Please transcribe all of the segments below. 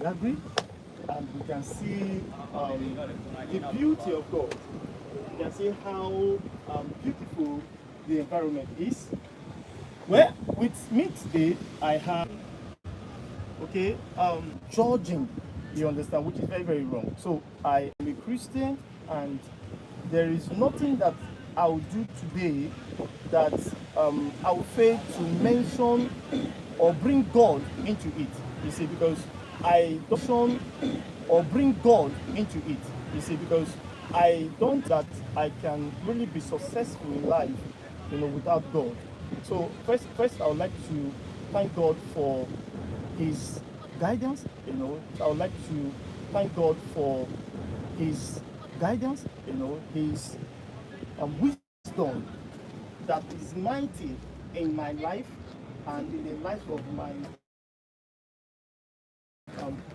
agree? And we can see the beauty of God. You can see how beautiful the environment is. Well, with me today, I have, okay, judging, you understand, which is very, very wrong. So I am a Christian, and there is nothing that I'll do today that I'll fail to mention or bring God into it. You see, because I don't or bring God into it. You see, because I don't that I can really be successful in life, without God. So first I would like to thank God for His guidance. I would like to thank God for His guidance. His wisdom that is mighty in my life and in the life of my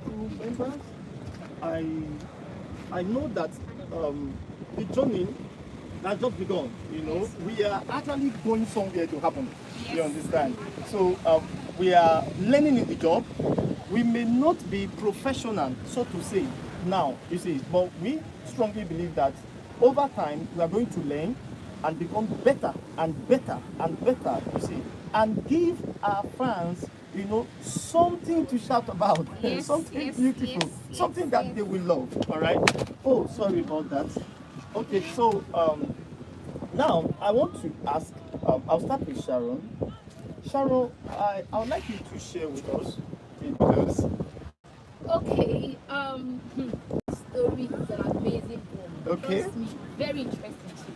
crew members. I I know that the journey has just begun. We are actually going somewhere to happen. You understand? So we are learning in the job. We may not be professional, so to say, now, you see, but we strongly believe that over time we are going to learn and become better and better and better, you see, and give our fans, something to shout about, Yes, something yes, beautiful, yes, something yes, that yes. they will love. All right. Oh, sorry about that. Okay, so now I want to ask. I'll start with Sharon. Sharon, I would like you to share with us because Okay, story is an amazing one. okay. Trust me, very interesting too.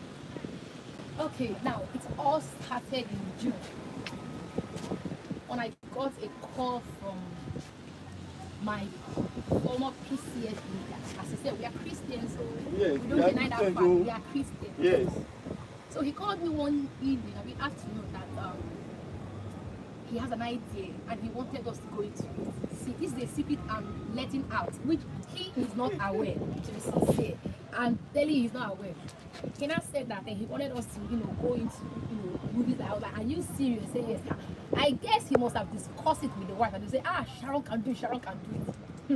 Okay, now it all started in June when I got a call from my former PCF leader. As I said, we are Christians, so Yes, we we don't are deny that Christians, fact. oh. We are Christians. Yes. So he called me one evening, and we have to know that he has an idea and he wanted us to go into it. See, this is a secret I'm letting out, which he is not aware, to be sincere. And telling he's not aware. He now said that he wanted us to, go into, movies. I was like, are you serious? Say yes. I guess he must have discussed it with the wife and they say, Sharon can do it, Sharon can do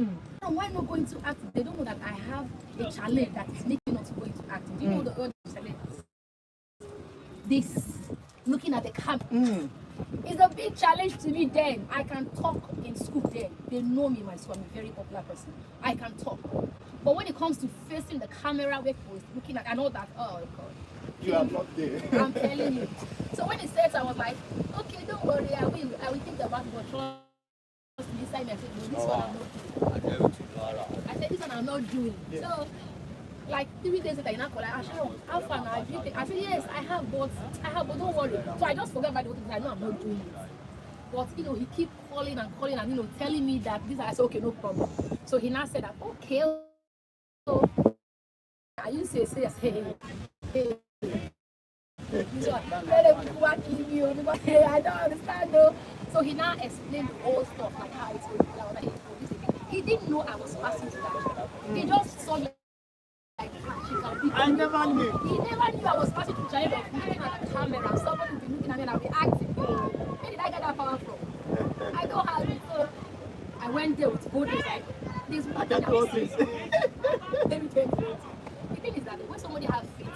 it. And why not go into acting? They don't know that I have a challenge that is making us go into acting. Do you know the other challenge? This, looking at the camera. It's a big challenge to me then. I can talk in school then. They know me in my school. I'm a very popular person. I can talk. But when it comes to facing the camera where people is looking at, I know that, oh God. You are not there. I'm telling you. So when he said, I was like, okay, don't worry, I will think about it, but trust me, inside me, I said, no, this one I'm not doing. I said, this one I'm not doing. Yeah. So, like 3 days later, you now call like, Sharon, how far now? I said, yes, I have, but don't worry. So I just forgot about the whole thing. I know I'm not doing it. But he keep calling and telling me that this. I said, okay, no problem. So he now said that, okay. So I used to say, hey. This one, I don't understand though. So he now explained the whole stuff, like how it's going to be. He didn't know I was passing to that. He just saw me. I never knew. He never knew I was passing to China of looking at the camera and somebody would be looking at me and I'll be acting. Where did I get that power from? I don't have it. So I went there with boldness. Like, there's one thing I will say. Let me tell you. The thing is that when somebody has faith,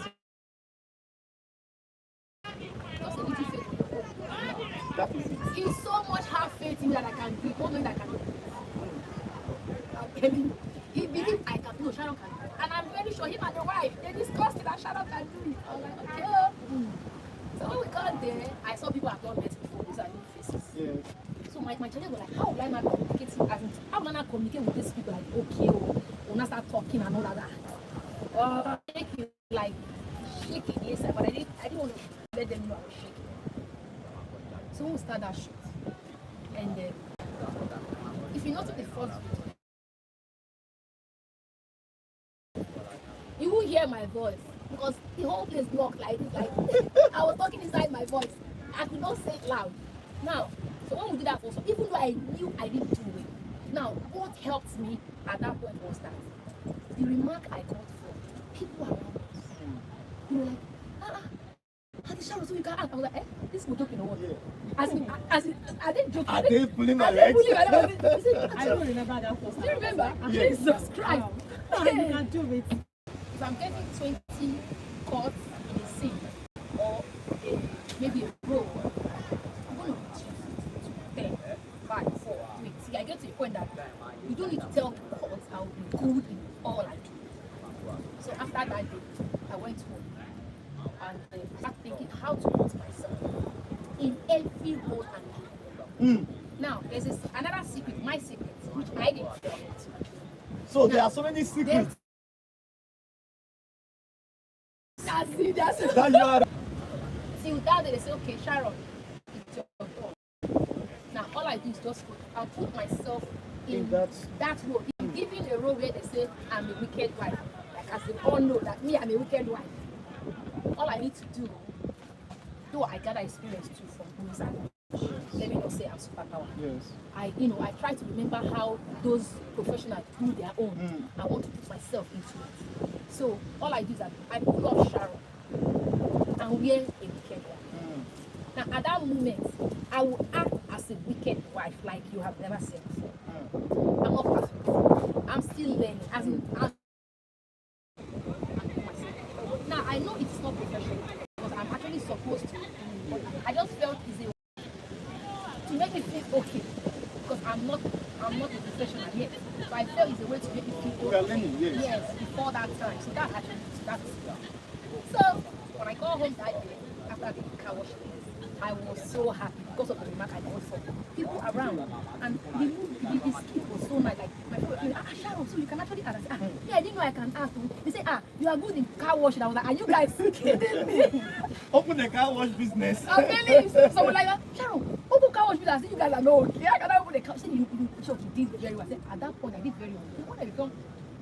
just a little faith in your own. That is it. He so much have faith in me that I can do it. Don't know that I can do it. I'm telling you. He believed I can do it. Sharon can do it. And I'm very sure him and the wife, they discussed it and Sharon can do it. I was like, okay. So when we got there, I saw people I've not met before. These are new faces. Yeah. So my children were like, how will I not communicate? How will I not communicate with these people? Like, okay, we'll not start talking and all of that. Make you like shaking, yes, but I didn't want to let them know I was shaking. So we'll start that shoot. And if you notice the first video, you will hear my voice because the whole place blocked like this. Like I was talking inside my voice. I could not say it loud. Now, so when we did that also, even though I knew I didn't do it, now what helped me at that point was that the remark I got from people around us, like, Auntie Sharon, Sharon, so you can act. I was like, eh, this is joking or what? Yeah. As in, are they joking? Are they pulling my Are they legs? pulling my legs? He said, I don't remember that first do you remember? Yeah. Jesus Christ. Wow. You can do it. If I'm getting 20 cuts in a scene or maybe a row, I'm going to reduce it to 10, 5, 4, 3. See, I get to a point that you don't need to tell the court I'll be good in all I do. So after that day, I went home and I started thinking how to put myself in every role and Mm. now there's another secret, my secret, which I didn't tell. So there are so many secrets That's it, that's it. that you are. Till that day, they say, okay, Sharon, it's your turn. Now, all I do is just I'll put myself in that role. Even a role where they say I'm a wicked wife, like as they all know that me, I'm a wicked wife. All I need to do, though I gather experience too from movies and let me not say I'm superpower. Yes. I try to remember how those professionals do their own. I want to put myself into it. So all I do is that I pull off Sharon and wear a wicked wife. Now at that moment, I will act as a wicked wife like you have never seen before. I'm not perfect. I'm still learning. As in, now I know it's not professional because I'm actually supposed to. But I just felt it's a to make me feel okay because I'm not a professional yet. So I felt it's a way to make me feel okay. We are learning, yes. Yes, before that time. So that's so when I got home that day after the car wash, I was so happy because of the remark I got from people around. And the skit was so nice. Like my friend, Sharon, so you can actually act. Yeah, I didn't know I can act. They say, you are good in car washing. I was like, are you guys kidding me? Open a car wash business. I'm telling you, so we're like, Sharon, open car wash business. I said, you guys are not okay. I cannot open the car. She said, you did very well. I said, at that point, I did very well. When I become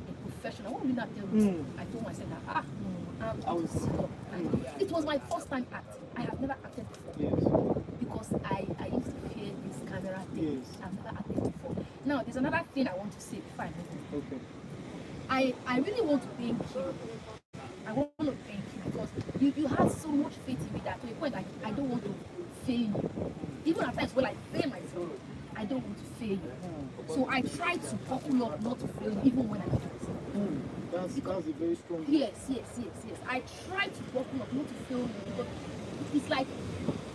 a professional, what will you not tell me? I told myself that, I was. it was my first time acting. I have never acted before. Yes. Because I used to fear this camera thing. Yes. I've never acted before. Now, there's another thing I want to say before I move on. Okay. I really want to thank you. I want to thank you because you had so much faith in me that to a point I don't want to fail you. Even at times when I fail myself, I don't want to fail you. So I try to buckle up not to fail you even when I fail myself. That's a very strong. Yes. I try to buckle up not to fail you because it's like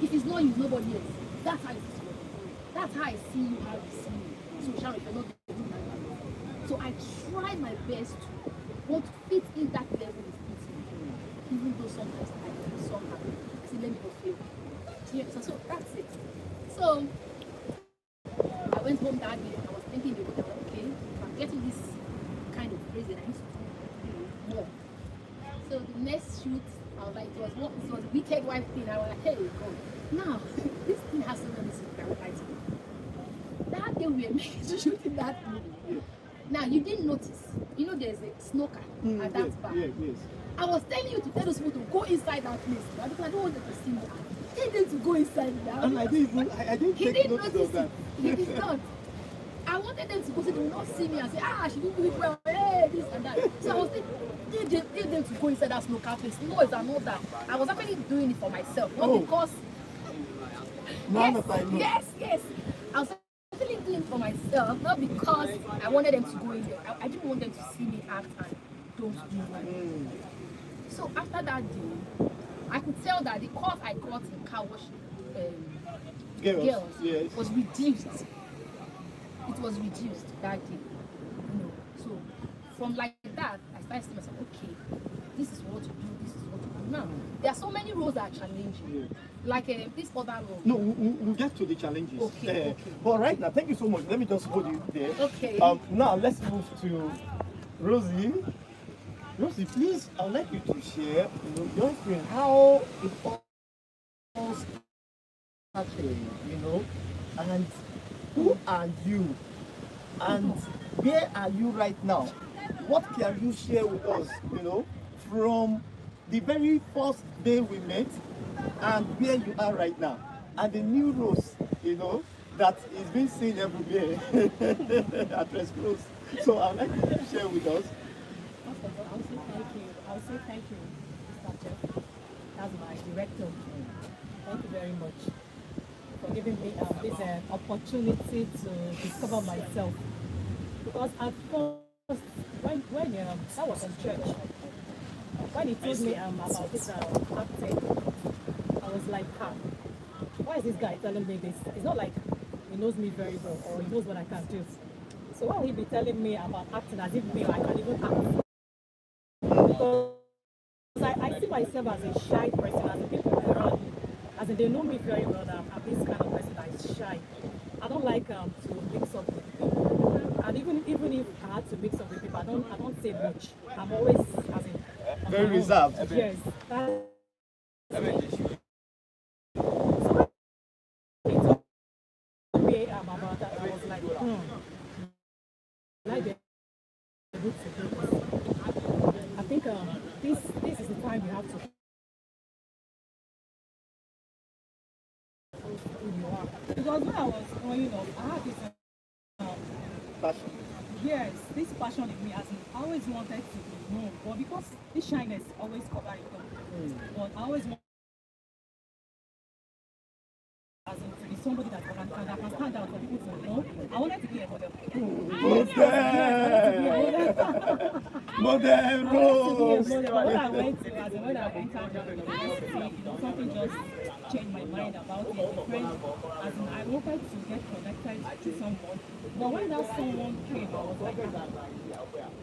if it's not you, nobody else. That's how it is. That's how I see you, how you see me. So Sharon, if you're not doing that. So I try my best to want to fit in that level with people. Even though sometimes I feel somehow. See, let me go fail. Yes, so that's it. So I went home that day and I was thinking about it. Okay, if I'm getting this kind of praise, then I need to do more. So the next shoot, I was like, it was a wicked wife thing. I was like, hey, God. Now, this thing has so many secrets. That day we were shooting that movie. Now, you didn't notice. You know, there's a smoker at that bar. Yes. I was telling you to tell those people to go inside that place. Because I don't want them to see me. Tell them to go inside now. And I didn't He take didn't notice notice of that. it. He did not. I wanted them to go so they will not see me and say, she didn't do it well. Hey, this and that. So I was thinking, tell them to go inside that smoker place. No, it's not that. I was actually doing it for myself, not because. Now that I know. Yes. I was actually doing it for myself, not because I wanted them to go in there. I didn't want them to see me act and don't do well. So after that day, I could tell that the cost I got in car wash girls Yes. was reduced. It was reduced that day. So from like that, I started saying to myself, okay, this is what to do, this is what to do. Now, there are so many roles that are challenging. Like this other role. No, we'll get to the challenges. Okay. But right now, thank you so much. Let me just hold you there. Okay. Now let's move to Rosie. Rosie, please, I'd like you to share, your experience, how it all started, and who are you, and where are you right now? What can you share with us, from the very first day we met and where you are right now, and the new roles, that is being seen everywhere at Rest Close. So I'd like you to share with us. First of all, I'll say thank you. Mr. Jeff. That's my director. Thank you very much for giving me this opportunity to discover myself. Because at first, when I was in church, when he told me about this acting, I was like, why is this guy telling me this? It's not like he knows me very well or he knows what I can do. So why will he be telling me about acting as if me I can even act? Because I see myself as a shy person, as the people around me, as in they know me very well that I'm this kind of person that is shy. I don't like to mix up with people, and even if I had to mix up with people, I don't say much. I'm always as in Very reserved. Yes. So when he told me about that, I was like, like the good to do this. I think this is the time you have to who you are. Because when I was growing up, I had this Passion. yes, this passion in me, as in, I always wanted to be known, but because this shyness always covered it up. But I always wanted as in to be somebody that can stand out for people to know. I wanted to be a model. Model Rose. But when I went to, as in when I entered the university, something just changed my mind about it. A friend, as in I wanted to get connected to someone, but when that someone came, I was like,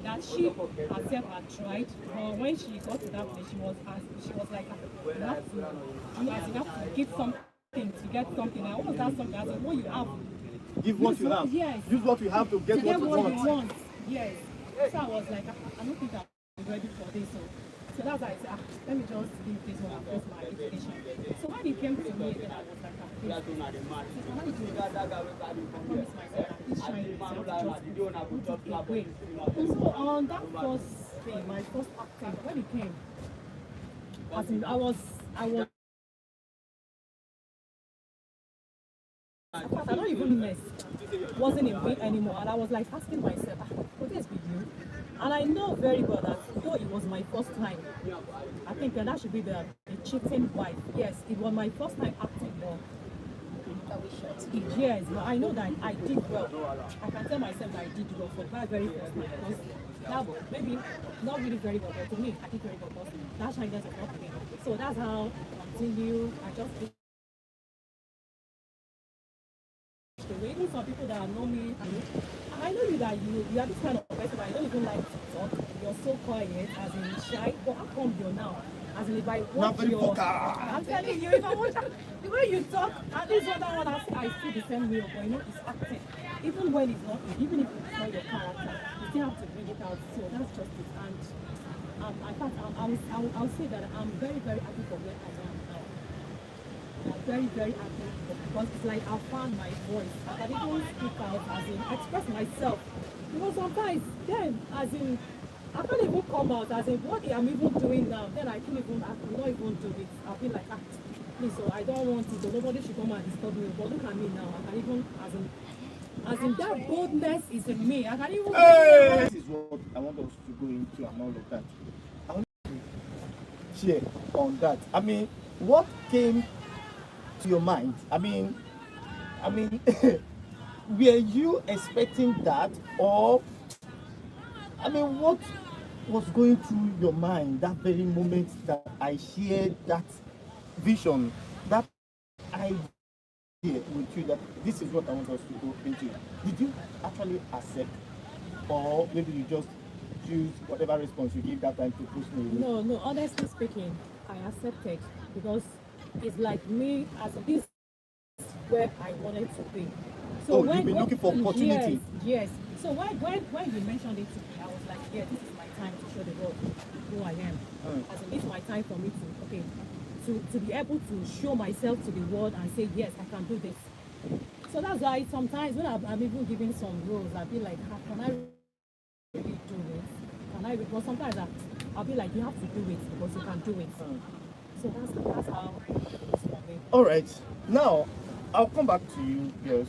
that she herself had tried, but when she got to that place, she was like, you have to give something to get something. And what was that something? As in what you have. Give what you have. Yes. Use what you have to get To get what you what you want. want. Yes. So I was like, I don't think I'm ready for this. So that's why I said, let me just leave this one and first my education. So when it came to me, then I was like, please, can I do this? I promised myself that this shine myself just put away. So on that first day, my first acting, when it came, as in I was I don't even mess. Wasn't in me anymore. And I was like asking myself, could this be you? And I know very well that though it was my first time, I think that should be the cheating wife. Yes, it was my first time acting, but yes, but I know that I did well. I can tell myself that I did well for that very first time. Because that was maybe not really very well, but to me, I did very well because that shyness was not me. So that's how I continue. I just did. Even some people that know me, I know you that you are this kind of person that I don't even like to talk. You're so quiet, as in shy. But how come you're now? As in if I watch very your, vocal. I'm telling you, if I watch the way you talk, and this other one, I feel the same way. But you know, it's acting. Even when it's not, even if it's not your character, you still have to bring it out. So that's just it. And in fact, I'll say that I'm very, very happy for where I am now. I'm very, very happy because it's like I found my voice. I can even speak out, as in express myself. Because sometimes, then, as in, I can't even come out, as in what I'm even doing now. Then I will not even do it. I'll be like, please, so I don't want it. So nobody should come and disturb me. But look at me now. I can even, as in that boldness is in me. I can even. Hey! This is what I want us to go into and all of that. I want to share on that. I mean, what came to your mind? I mean, were you expecting that, or I mean, what was going through your mind that very moment that I shared that vision, that idea with you, that this is what I want us to go into? Did you actually accept, or maybe you just choose whatever response you give that time to push me? No, honestly speaking, I accepted because it's like me as this where I wanted to be. So you've been looking for opportunity. Yes. So when you mentioned it to me, I was like, yeah, this is my time to show the world who I am. As in, this is my time for me to be able to show myself to the world and say, yes, I can do this. So that's why sometimes when I'm even giving some roles, I'll be like, can I really do this? Because sometimes I'll be like, you have to do it because you can do it. So that's how it is for me. All right. Now, I'll come back to you, girls.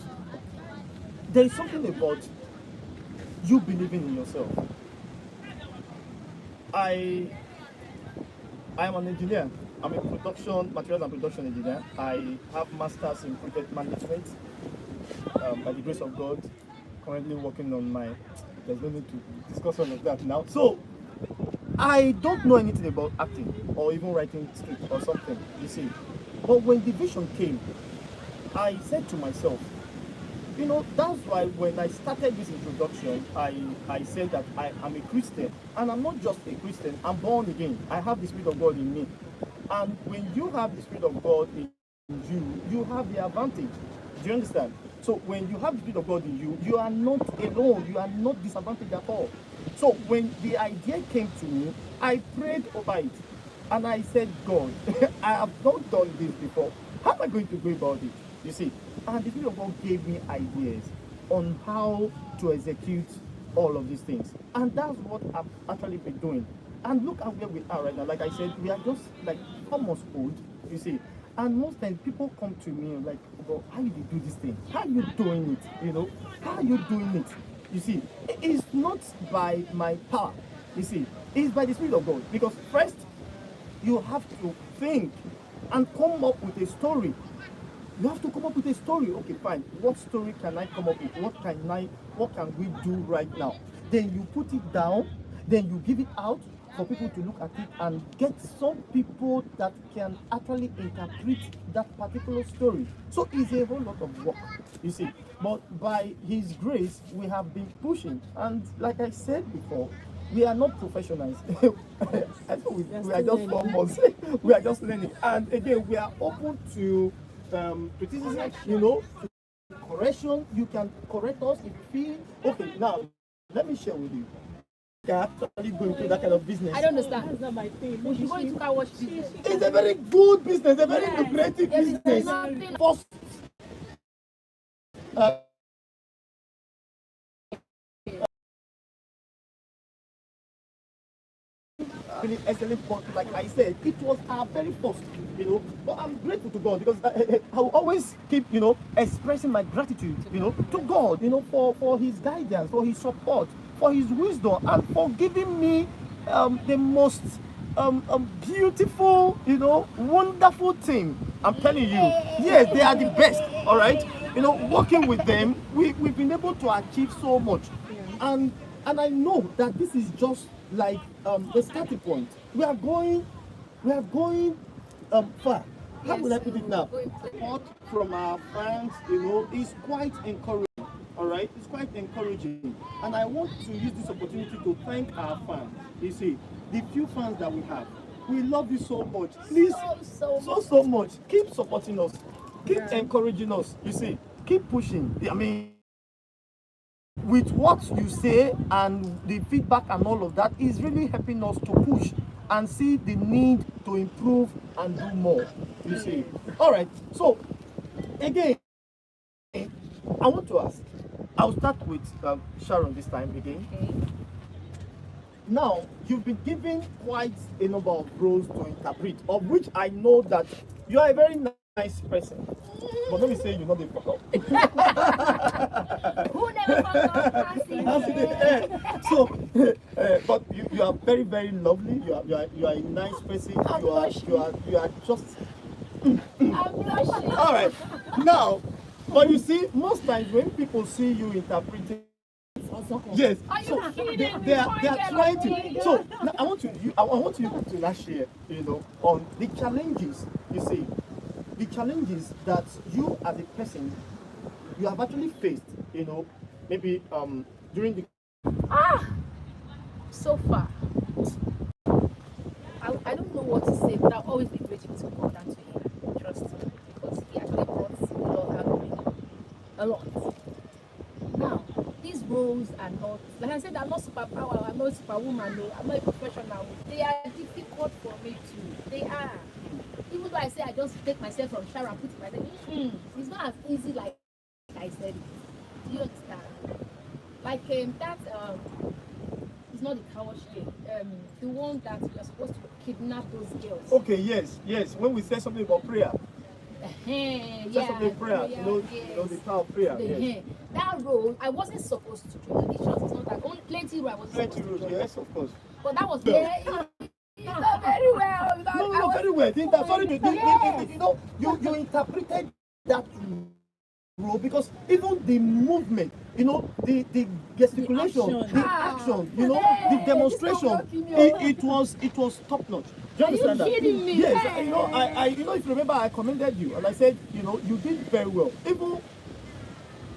There is something about you believing in yourself. I am an engineer. I'm a production, materials and production engineer. I have masters in project management. By the grace of God, currently working on my. There's no need to discuss all of that now. So I don't know anything about acting or even writing script or something. You see, but when the vision came, I said to myself, you know, that's why when I started this introduction, I said that I am a Christian. And I'm not just a Christian, I'm born again. I have the Spirit of God in me. And when you have the Spirit of God in you, you have the advantage. Do you understand? So when you have the Spirit of God in you, you are not alone. You are not disadvantaged at all. So when the idea came to me, I prayed over it. And I said, God, I have not done this before. How am I going to go about it? You see, and the Spirit of God gave me ideas on how to execute all of these things. And that's what I've actually been doing. And look at where we are right now. Like I said, we are just like almost old, you see. And most times people come to me like, well, how you do this thing? How are you doing it? You know, how are you doing it? You see, it's not by my power, you see, it's by the Spirit of God. Because first, you have to think and come up with a story. You have to come up with a story. Okay, fine. What story can I come up with? What can we do right now? Then you put it down, then you give it out for people to look at it and get some people that can actually interpret that particular story. So it's a whole lot of work, you see. But by His grace, we have been pushing. And like I said before, we are not professionals. I know we are just 4 months. We are just learning. And again, we are open to criticism, you know, correction. You can correct us if you feel. Okay, now, let me share with you. You are actually going through that kind of business. I don't understand. That's not my thing. You go into car wash business. It's a very good business, a very lucrative Yes, business. there's nothing. First, really excellent, but like I said, it was our very first, you know. But I'm grateful to God because I will always keep, you know, expressing my gratitude, you know, to God, you know, for His guidance, for His support, for His wisdom, and for giving me the most beautiful, you know, wonderful team. I'm telling you, yes, they are the best. All right, you know, working with them, we've been able to achieve so much, and I know that this is just like the starting point. We are going far. How would I put it now? Support from our fans, you know, is quite encouraging. All right, it's quite encouraging, and I want to use this opportunity to thank our fans. You see, the few fans that we have, we love you so much. Please, so much. Keep supporting us. Keep encouraging us. You see, keep pushing. I mean, with what you say and the feedback and all of that is really helping us to push and see the need to improve and do more. You see. All right. So again, I want to ask. I'll start with Sharon this time again. Okay. Now, you've been given quite a number of roles to interpret, of which I know that you are a very nice person. But let me say you're not a fuck up. Who never fucked up? So, but you are very, very lovely. You are a nice person. You are just. I'm blushing. All right. Now, but you see, most times when people see you interpreting, yes, Are you so kidding? they are trying to. So now I want you to last year, you know, on the challenges. You see, the challenges that you as a person you have actually faced. You know, maybe during the. So far, I don't know what to say, but I'll always be grateful to God and to Him. Trust me, because He actually brought a lot out of me. A lot. Now, these roles are not, like I said, I'm not superpower, I'm not superwoman, no, I'm not a professional. They are difficult for me too. They are. Even though I say I just take myself from shower and put it myself, it's not as easy like I said it. Do you understand? Like that it's not the coward thing. The one that you're supposed to kidnap those girls. Okay. Yes. When we say something about prayer, Yeah, say something about prayer. yes. You know the power of prayer. Yes. That role, I wasn't supposed to join. The church is not that. Only plenty role I wasn't Plenty supposed rules. to join. Yes, of course. But that was there. not very well. Because No, I no, was- very well. Sorry, you know, you interpreted that role because even the movement, you know, the gesticulation, action. the action, you know, Hey, the demonstration, this is it was top notch. Do you Are you understand that? kidding me? Yes, Hey. you know, you know, if you remember, I commended you and I said, you know, you did very well. Even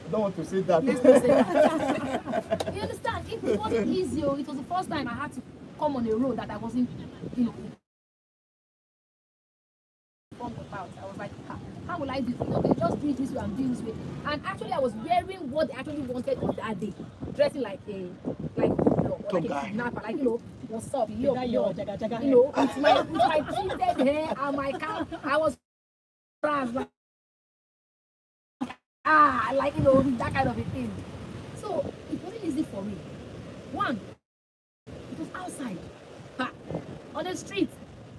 I don't want to say that. Let's not say that. You understand? It wasn't easy. Oh. It was the first time I had to come on a road that I wasn't, you know, informed about. I was like, how will I do it? Okay, just do it this way and do it this way. And actually, I was wearing what they actually wanted on that day, dressing like a like a kidnapper, like, you know, what's up? Is that your jaga jaga You know, with my tinted hair and my cap, I was like, like, you know, that kind of a thing. So it wasn't easy for me. One, it was outside, but on the street.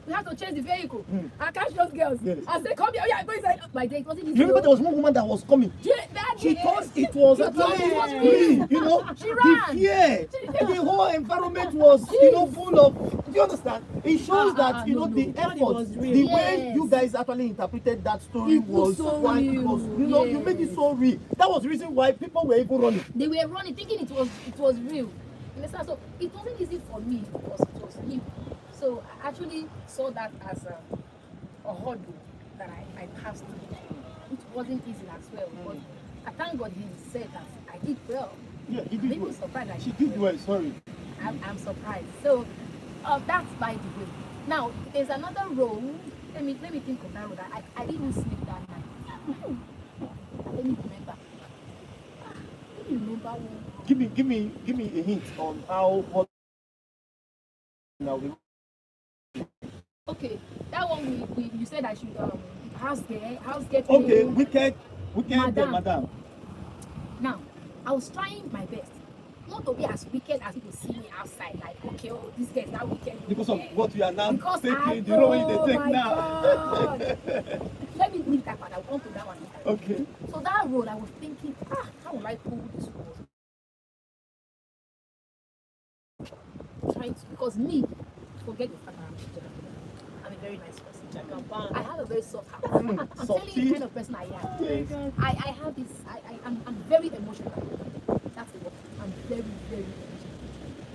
We have to change the vehicle. I catch those girls. Yes. I say, come here, yeah, go inside. My day, it wasn't easy. You remember there was one woman that was coming. Yeah, that She day, thought it was it was me, you know, She the ran. fear, the whole environment was, you know, full of. Do you understand? It shows that you know no, the no. effort, Was real. the way Yes. you guys actually interpreted that story It was so quite, real. you know, you made it so real. That was the reason why people were even running. They were running, thinking it was real. You understand? So it wasn't easy for me because it was new. So I actually saw that as a hurdle that I passed through. It wasn't easy as well. But I thank God he said that I did well. Yeah, you Maybe did well. surprised I She did did well. Sorry. I'm surprised. So that's by the way. Now there's another role. Let me think of that role. I didn't sleep that night. Let me remember. Let me remember one. Give me a hint on how hot now. Okay, that one we you said I should house get. Okay, wicked, Madam. madam. Now, I was trying my best not to be as wicked as people see me outside. Like, okay, oh, this girl is not wicked. Because of what you are now Because taking, the role you take my now. God. Let me leave that part. I'll come to that one later. Okay. So that role, I was thinking, how will I pull this role? Trying to, because me, forget the fact that I'm a very nice person. I have a very soft heart. I'm telling you Softy. the kind of person I am. Yes. I have this, I'm very emotional. That's the word. I'm very, very emotional.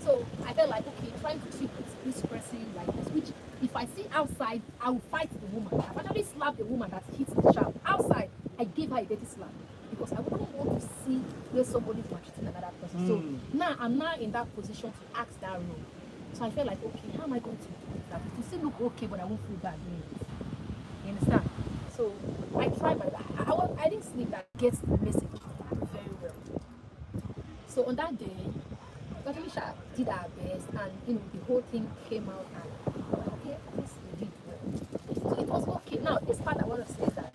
So I felt like, okay, trying to treat this person like this, which if I see outside, I will fight the woman. I've actually slapped the woman that hits the child. Outside, I gave her a dirty slap because I wouldn't want to see where somebody is maltreating another person. So now I'm now in that position to act that role. So I felt like, okay, how am I going to do that? It will still look okay, but I won't feel bad doing it. You understand? So I tried my best. I didn't sleep that gets the message very well. So on that day, Dr. Misha did our best, and you know the whole thing came out, and okay, at least we did well. So it was okay. Now this part I want to say that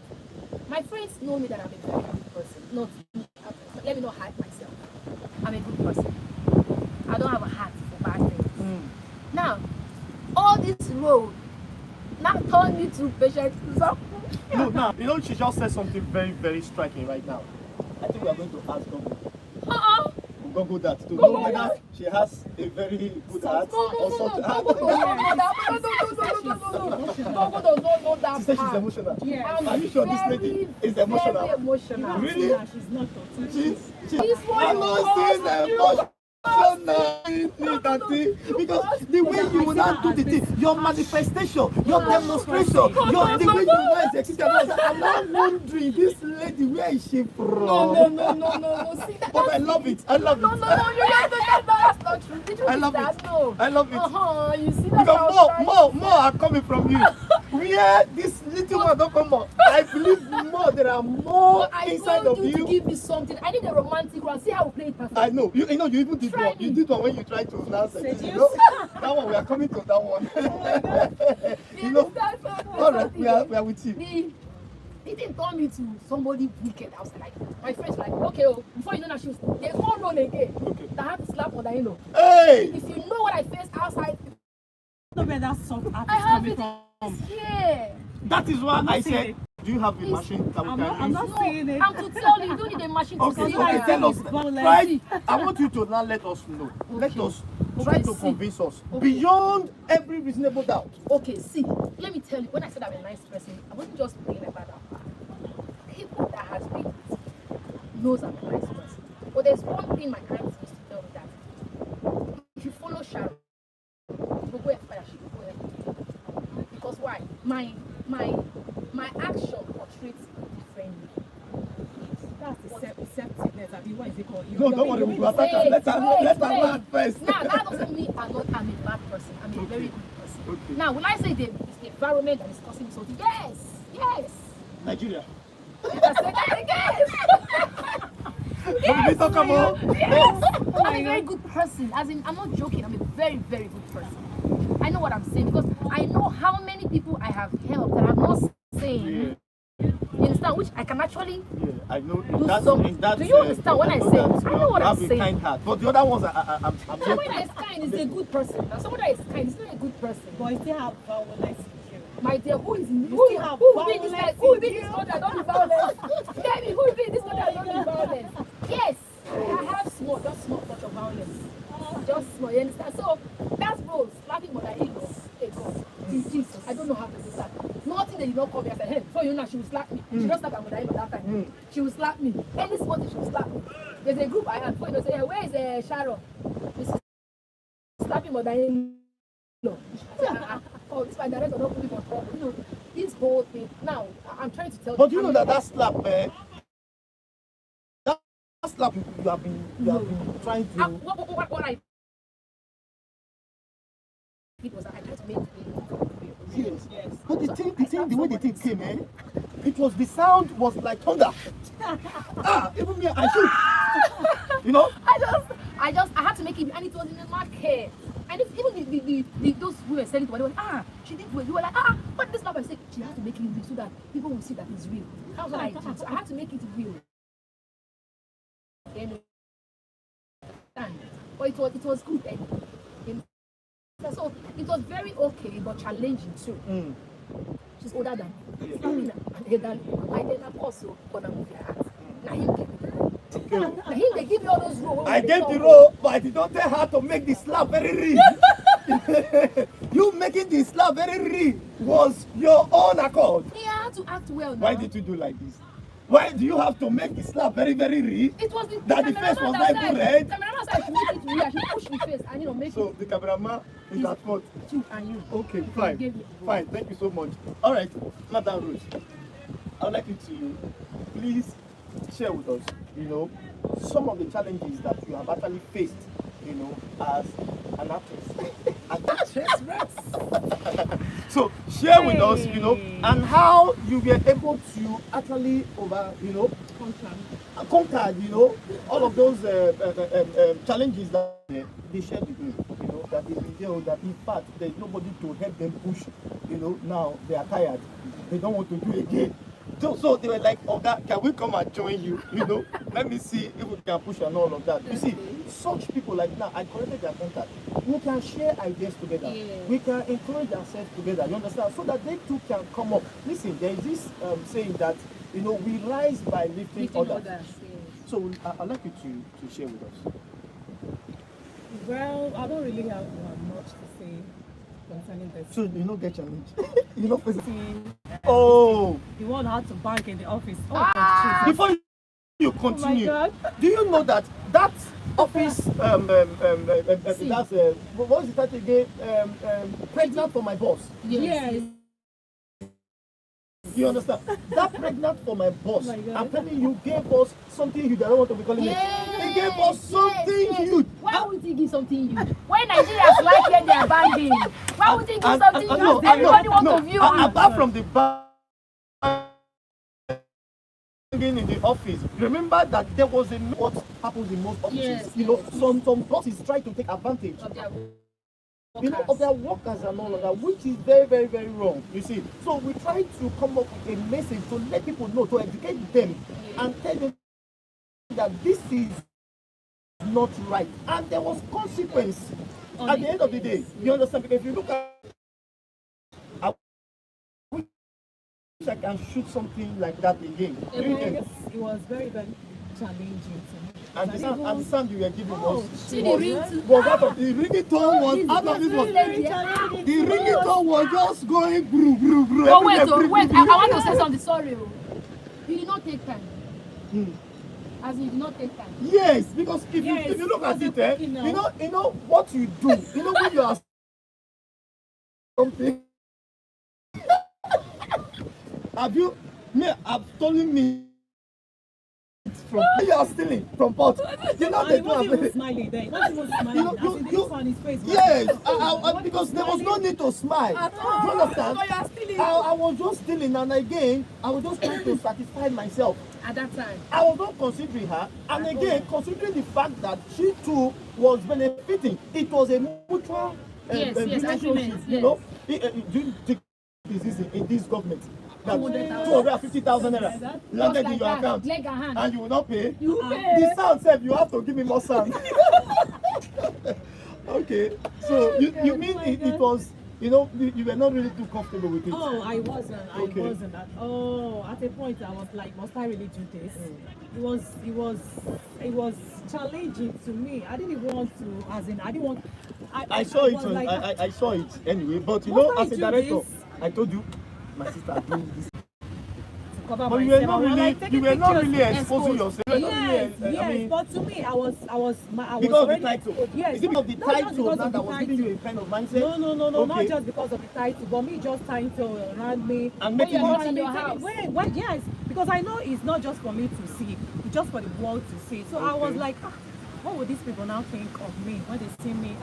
my friends know me that I'm a very good person. Not let me not hide myself. I'm a good person. I don't have a heart for bad things. Now, all this road now turned me to patient. No, now, you know, she just said something very, very striking right now. I think we are going to ask Google. Google that to know whether she has a very good heart or something. Google does not know that She said she's part. emotional. Yes. Are you sure this lady is emotional? Very emotional. Really? Yeah, she's not. She's This one I know she's emotional. Because the way you will not do the thing, your manifestation, your demonstration, the way you will not execute your words. I'm not wondering, this lady, where is she from? No. See that? But I love it. I love No, it. you have to that's not true. Did you I see love that? it. No. I love it. You see that? Because more are coming from you. Where this little one don't come up. I believe more. There are more I inside told of you to you. give me something. I need a romantic one. See how we play it perfect. I know. You know. You even did Try one. You me. did one when you tried to announce it. Seduce. You know. That one. We are coming to that one. You know. understand? So, All right. We are with you. It didn't turn me to somebody wicked. I was like, my friends were like, okay, oh, before you know that she was, there's one role again. Okay. That I had to slap on the in-law. Hey. If you know what I faced outside, Know where that soft heart I is have coming it from. here. That is why I said Do you have a It's- machine that we I'm can not, I'm use? not seeing it. I'm to tell you, you don't need a machine to Okay, see okay, that. tell us. It's violence. Right? I want you to now let us know. Let Okay. us try Okay, to see. convince us Okay. beyond every reasonable doubt. Okay, see, let me tell you, when I said I'm a nice person, I wasn't just playing about that. People that has been knows I'm a nice person. But there's one thing my auntie used to tell me that if you follow Sharon, you go and fire, she will go and. Because why? My action portrays differently. That's deceptiveness. I mean, what is it called? No, don't worry, we'll attack her. Let her land first. Now, that doesn't mean I'm a bad person. I'm a very good person. Okay. Now, will I say it's the environment that is causing me so? Yes. Nigeria. I said that again. Yes, come on. Yes. I'm a very good person. As in, I'm not joking. I'm a very, very good person. I know what I'm saying because I know how many people I have helped that I'm not saying. You understand? Which I can actually. Yeah, I know. Do That's, some- that's, do you understand what I say? that I know what you I'm have a saying. kind heart. But the other ones, I'm Someone that is kind is a good person. Now, someone that is kind is not a good person. But you still have violence in you. My dear, who is still have who will be this violence guy? Who will be in this you? one that don't do violence? Tell me, who will be this one that don't do violence? Yes, I have small, just small touch of violence. Just small, you understand? So that's bro slapping mother in-law. Hey God, Jesus, I don't know how to do that. Nothing that you don't come here and say, hey, before you know she will slap me. She just slap her mother in-law that time. She will slap me. Any small thing she will slap me. There's a group I had before you know say, hey, where is Sharon? This is slapping mother in-law. Oh, this my director don't put me for trouble. You know, this whole thing. Now, I'm trying to tell you. But you know that slap, that slap you have been trying to. What I did was I tried to make it real. Yes. But the way the thing came, it was the sound was like thunder. Even me, I shoot. You know? I had to make it, and it was in the market. And even the those who were selling to her, they were like, she did well. You were like, what this slap? I said, she has to make it real so that people will see that it's real. That's what I did. So I had to make it real. But it was good anyway. So it was very okay, but challenging too. She's older than me. I then also gonna move your heart. Now him give me the role. Now him they give you all those roles. I gave the role, but I did not tell her to make the slap very real. You making the slap very real was your own accord. He had to act well now. Why did you do like this? Why do you have to make the slap very, very real? It was the That the face was not even red? The cameraman said I should make it real. I should push the face and make So the cameraman is at fault. it you and you. Okay, Gave fine. me the role. Fine, thank you so much. All right, Madam Rose, I'd like you to please share with us, some of the challenges that you have actually faced, as an actress. So share with us, and how you were able to actually conquer, all of those challenges that they shared with me, that they feel that in fact there's nobody to help them push, now they are tired, they don't want to do it again. So they were like, Oga, can we come and join you? Let me see if we can push and all of that. You see, such people like now, I corrected their contact. We can share ideas together. Yeah. We can encourage ourselves together. You understand? So that they too can come up. Listen, there is this saying that we rise by lifting others. So I'd like you to share with us. Well, I don't really have much to say concerning this. So get challenged. Oh, the one had to bank in the office. Oh, Before you oh my continue, God. do you know that office that's what was it that again? Pregnant for my boss. Yes. You understand? That pregnant for my boss. Oh my God. I'm telling you, gave us something huge. I don't want to be calling it. He gave us something huge. Why would he give something huge? When Nigerians like when they are banging, why would he give something huge? Everybody wants to view it. Apart from the banging in the office, remember that there was what happens in most offices. Yes, some bosses try to take advantage of their workers and all of that, which is very, very, very wrong. You see, so we try to come up with a message to let people know, to educate them, and tell them that this is not right, and there was consequence at the end of the day. You understand? Because if you look at I can shoot something like that again. Do you think? It was very, very challenging to me. And the sound you were giving was See the ring was out of the ringtone was out of this one. The ringtone was just going brew. Oh wait, I want to say something. Sorry, oh. You did not take time. As in, you did not take time. Yes, because if you look at it, you know what you do. You know when you are something. I've told me from you are stealing from pot. You know they He wasn't even do. smiling then. He wasn't even smiling. As in, the look on his face. Yes, because there was no need to smile. Do you understand? I was just stealing, and again, I was just trying to satisfy myself. At that time. I was not considering her, and again, considering the fact that she too was benefiting. It was a mutual relationship. Agreement, You know, do you think this is in this government? 250,000 naira landed in your account, Leg and hand. and you will not pay. You pay. The sound said you have to give me more sound. Okay, so you mean it was, you know, you were not really too comfortable with it. Oh, I wasn't. Okay. I wasn't. At a point, I was like, must I really do this? It was challenging to me. I didn't even want to, as in, I didn't want. I saw it. was like, I saw it anyway. But you Must know, I as a do director, this? I told you, my sister, do this. cover But you were myself. I not was really, like, taking you were not pictures. really exposing yourself. You were not Yes, really, yes, I mean, but to me, I was because of the already title. exposed. Yes, Is it because of the not just title because now of that the was giving title. you a kind of mindset? No, Okay. not just because of the title, but me just trying to around me. And making you're it. not in your house. Wait, yes, because I know it's not just for me to see, it's just for the world to see. So I was Okay. like, what would these people now think of me when they see me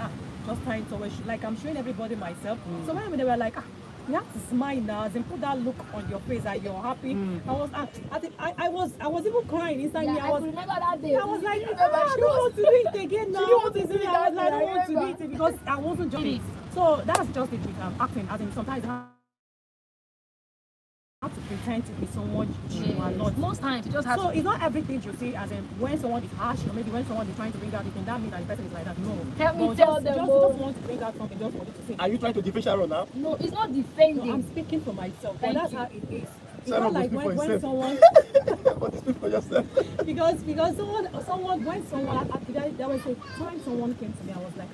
just trying to like I'm showing everybody myself. So when they were like, you have to smile now and put that look on your face that you're happy. I was even crying inside me. Yeah, I remember that day. I was like, I don't want to do it again now. didn't want to do it I was that like, I day, don't I want to do remember. it because I wasn't joking. So that's just it with acting. As in sometimes you have to pretend to be someone you are not. Most times you just have So to. it's not everything you see as in when someone is harsh or maybe when someone is trying to bring out anything, that means that the person is like that. No. Help me But tell just, them, just, oh. just want to bring out something just for you to say. Are you trying to defend Sharon now? No, it's not No, defending. I'm speaking for myself. But Thank that's you. how it is. It's Sharon not will like speak for when himself. someone But speak for yourself. because someone when someone there was a time someone came to me, I was like,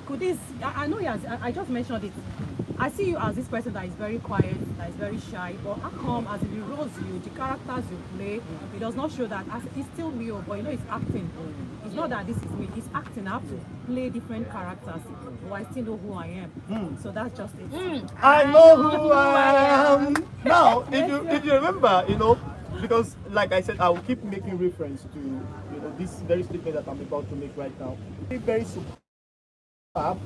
could this I know yes, I just mentioned it. I see you as this person that is very quiet, that is very shy, but how come as in the roles the characters you play, it does not show that as it's still real, but you know it's acting. It's not that this is me, it's acting. I have to play different characters, but I still know who I am. So that's just it. I know who I am. Now, if you remember, you know, because like I said, I will keep making reference to this very statement that I'm about to make right now. Very superb,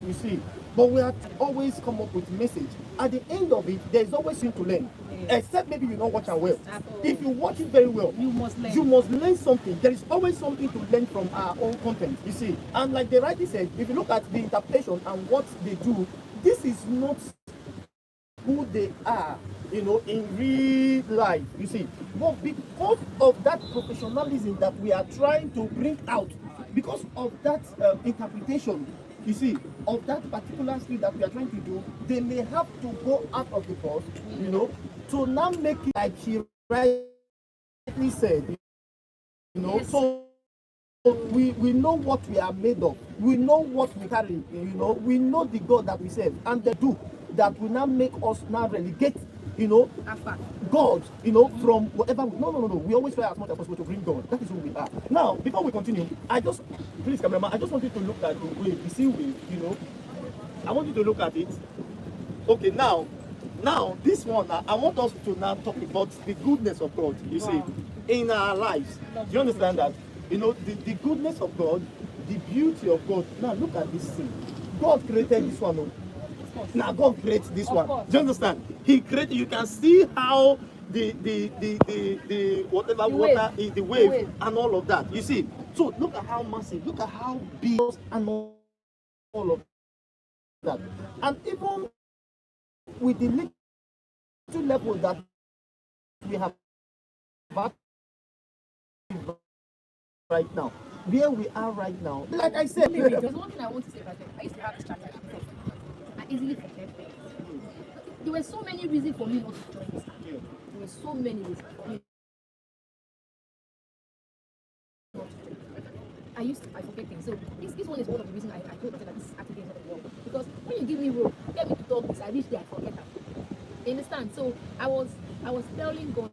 you see, but we have to always come up with message. At the end of it, there is always something to learn. Except maybe you don't watch it well. If you watch it very well, You must learn. you must learn something. There is always something to learn from our own content, you see. And like the writer said, if you look at the interpretation and what they do, this is not who they are, you know, in real life, you see. But because of that professionalism that we are trying to bring out, because of that interpretation, you see, of that particular skill that we are trying to do, they may have to go out of the box, you know, to now make it like she rightly said, you know. Yes. So we know what we are made of. We know what we carry, you know. We know the God that we serve, and the do that will now make us now relegate, you know, After. God, you know, from whatever. No. We always try as much as possible to bring God. That is who we are. Now, before we continue, please, cameraman, I just want you to look at the wave, the sea wave, you know. I want you to look at it. Okay, now this one, I want us to now talk about the goodness of God, you see, in our lives. Do you understand that? You know, the goodness of God, the beauty of God. Now, look at this thing. God created this one. Now God creates this one. course. Do you understand? He created. You can see how the whatever The water wave. is, the wave, The wave. and all of that. You see. So look at how massive. Look at how big and all of that. And even with the little level that we have right now, where we are right now, like I said. There's one thing I want to say about them. I used to have this strategy. I easily forget things. there were so many reasons for me not to join this. Yeah. There were so many reasons for me. I forget things. So this one is one of the reasons I told myself that this activity is not going to work. Because when you give me rope, get me to talk this, I reach there, I forget that. You understand? So I was telling God,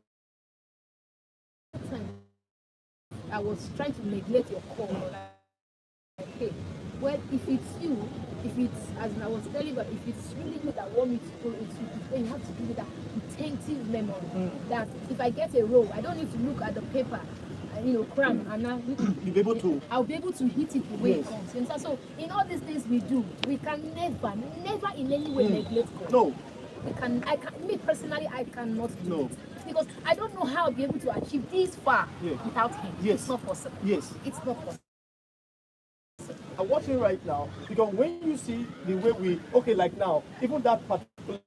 I was trying to neglect your call. Like, okay, well, if it's you, if it's, as I was telling God, if it's really you that want me to go into it, then you have to give me that retentive memory. That if I get a role, I don't need to look at the paper, cram, and now You'll be able to. I'll be able to hit it the way Yes. it comes. You understand? So in all these things we do, we can never in any way neglect God. No. Me personally, I cannot do No. it. Because I don't know how I'll be able to achieve this far Yeah. without him. Yes. It's not possible. Yes. It's not possible. I'm watching right now because when you see the way like now, even that particular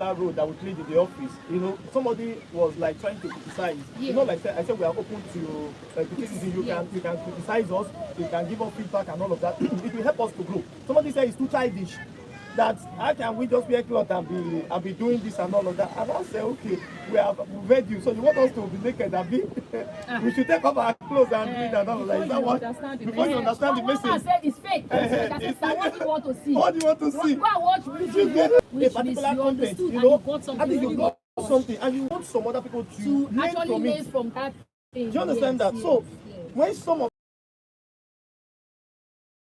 road that we played in the office, somebody was like trying to criticize. Yeah. Like I said, we are open to criticism. You can criticize us, you can give us feedback and all of that. It will help us to grow. Somebody said it's too childish. That how can we just wear clothes and be doing this and all of that? And I say, okay, we've read you, so you want us to be naked and be we should take off our clothes and do it and all of that. Is that what? Before you understand the What I message. said is fake. That's what you want to see. What do you want to see? Go and watch You video, get a which particular means you content, understood you and know, you got something. I think you really got something and you want some other people to to learn actually from learn it. from that thing. Do you understand Yes, that? So yes. when some of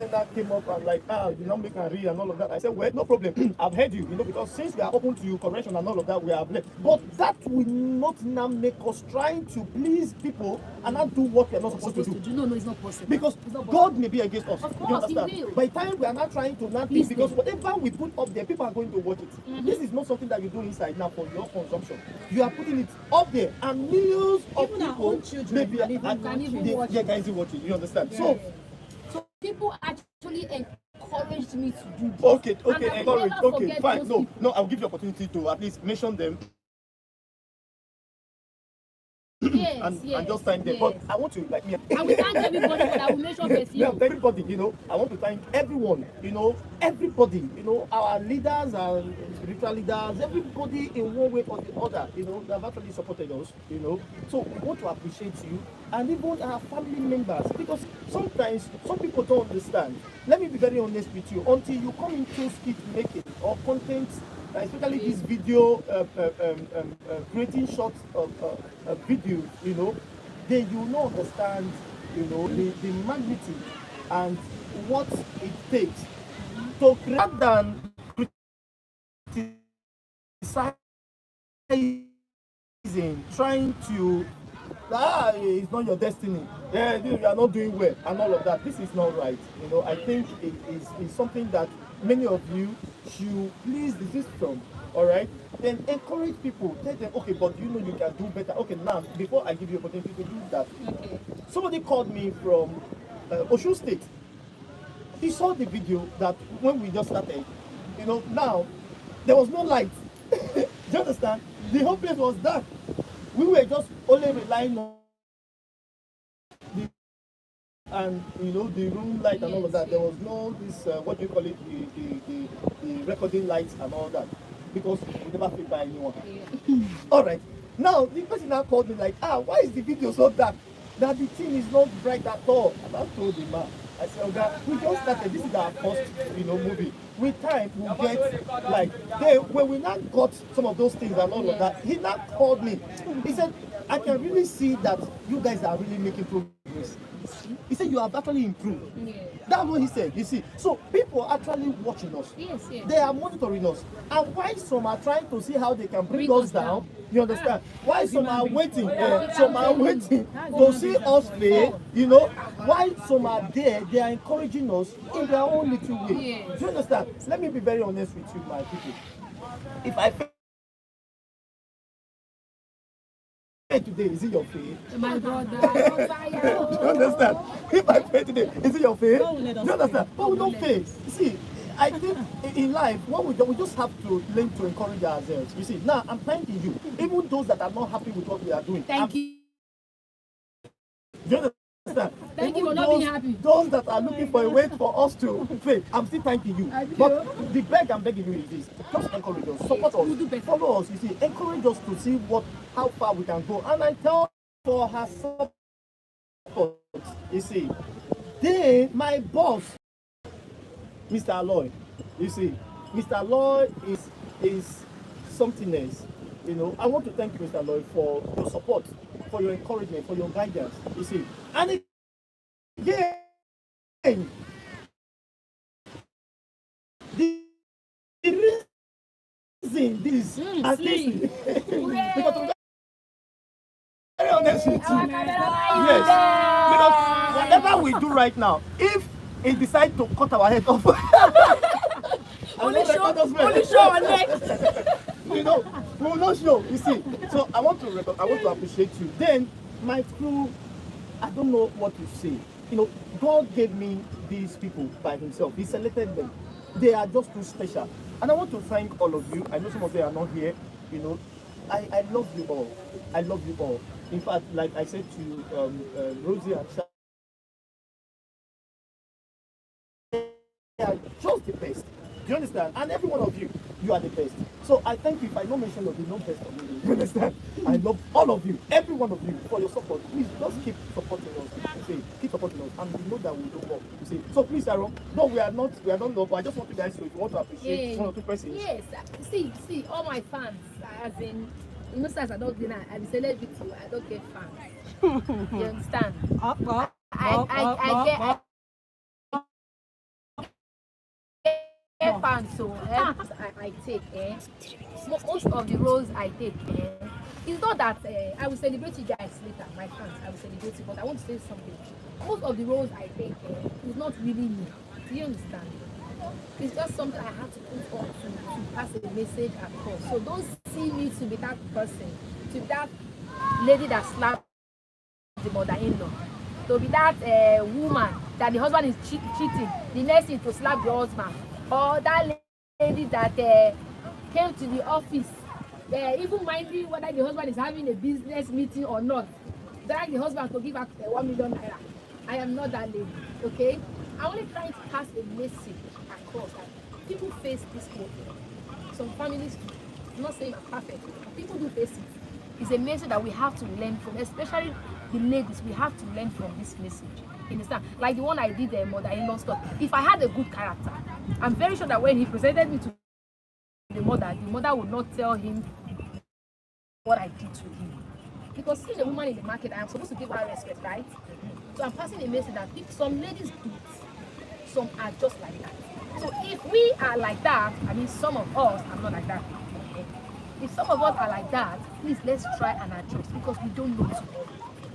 that came up and like, you know, make a read and all of that, I said, well, no problem. I've heard you, because since we are open to correction and all of that, we have left. But that will not now make us trying to please people and not do what we are not supposed to do. No, it's not possible. Because It's not God possible. may be against us. Of You course, He understand? will. By the time we are not trying to not Please think, because do. whatever we put up there, people are going to watch it. This is not something that you do inside now for your consumption. You are putting it up there, and millions of Even our people own children maybe can even watch it. they can easily watch it. You understand? Yeah. So People actually encouraged me to do this. okay, And I will encourage. never Okay, forget fine. those No, people. no, I'll give you opportunity to at least mention them Yes, and just thank them. But I want to like me. I will thank everybody, but I will mention the Yeah, few. everybody, I want to thank everyone, everybody, our leaders and spiritual leaders, everybody in one way or the other, that have actually supported us, So we want to appreciate you and even our family members because sometimes some people don't understand. Let me be very honest with you. Until you come into skit making or content, especially this video, creating short videos, then you will not understand, the magnitude and what it takes to create rather than criticizing, trying to, it's not your destiny. Yeah, you are not doing well and all of that. This is not right. I think it is something that many of you should please desist from. All right, then encourage people. Tell them, okay, but you can do better. Okay, now before I give you opportunity to do that, Okay. somebody called me from Osun State. He saw the video that when we just started, now there was no light. Do you understand? The whole place was dark. We were just only relying on and the room light and all of that. There was no this what do you call it, the recording lights and all that because we never paid by anyone. Yeah. All right, now the person now called me like, why is the video so dark? That the thing is not bright at all. And I told him, I said, okay, we just started. This is our first movie. With time we'll get like when we now got some of those things and all of that, he now called me. He said, I can really see that you guys are really making progress. He said you have actually improved. Yeah. That's what he said. You see, so people are actually watching us. Yes, yes. They are monitoring us. And why some are trying to see how they can bring Bring us us down, down. you understand? Why some are waiting, some are That's waiting to human see beings. us fail, Why some are there, they are encouraging us in their own little way. Yes. Do you understand? Let me be very honest with you, my people. If I fail today, is it your fail? My brother, I don't Do you understand? If I fail today, is it your fail? God will let us Do you understand? But we don't God will fail. See, I think in life, what we just have to learn to encourage ourselves. You see, now I'm thanking you. Even those that are not happy with what we are doing. Thank you. Do you understand? Thank you Even for not being happy. Those that are looking for a way for us to fail, I'm still thanking you. Thank But you. the beg I'm begging you is this: just encourage us, support We'll do us, better. follow us. You see, encourage us to see how far we can go. And I tell for her support. You see, then my boss, Mr. Aloy, you see, Mr. Aloy is something else. You know, I want to thank you, Mr. Aloy, for your support, for your encouragement, for your guidance. You see, and again, the reason this has sleep. because to be very honest with you, Our camera yes, is because there. whatever we do right now, if he decide to cut our head off, Only show our neck. you know, we will not show. You see, so I want to appreciate you. Then my crew, I don't know what to say. You know, God gave me these people by Himself. He selected them. They are just too special, and I want to thank all of you. I know some of them are not here. You know, I love you all. I love you all. In fact, like I said to Rosie and Sha, they are just the best. Do you understand? And every one of you, you are the best. So I thank you. If I don't mention of you, no best of me. You understand? I love all of you, every one of you, for your support. Please just keep supporting us. You see, keep supporting us, and we know that we'll do more. You see. So please, Aaron, no, we are not low, but I just want you guys to, if you want to appreciate one or two persons. Yes. See, all my fans, as in, you know, since I don't do that, I'm a celebrity. I don't get fans. You understand? I get fans, so I take. Most of the roles I take. It's not that I will celebrate you guys later, my fans. I will celebrate you, but I want to say something. Most of the roles I take is not really me. Do you understand? It's just something I have to put on to pass a message across. So don't see me to be that person, to be that lady that slapped the mother-in-law, to be that woman that the husband is cheating, the next thing to slap the husband, or that lady that came to the office, even minding whether the husband is having a business meeting or not, drag the husband to give her 1 million naira. I am not that lady, okay? I'm only trying to pass a message across that people face this problem. Some families, I'm not saying I'm perfect, but people do face it. It's a message that we have to learn from, especially the ladies. We have to learn from this message. You understand? Like the one I did, the mother-in-law stuff. If I had a good character, I'm very sure that when he presented me to the mother would not tell him what I did to him. Because seeing a woman in the market, I am supposed to give her respect, right? So I'm passing a message that if some ladies do it, some are just like that. So if we are like that, I mean some of us are not like that. Okay? If some of us are like that, please let's try and adjust, because we don't know tomorrow.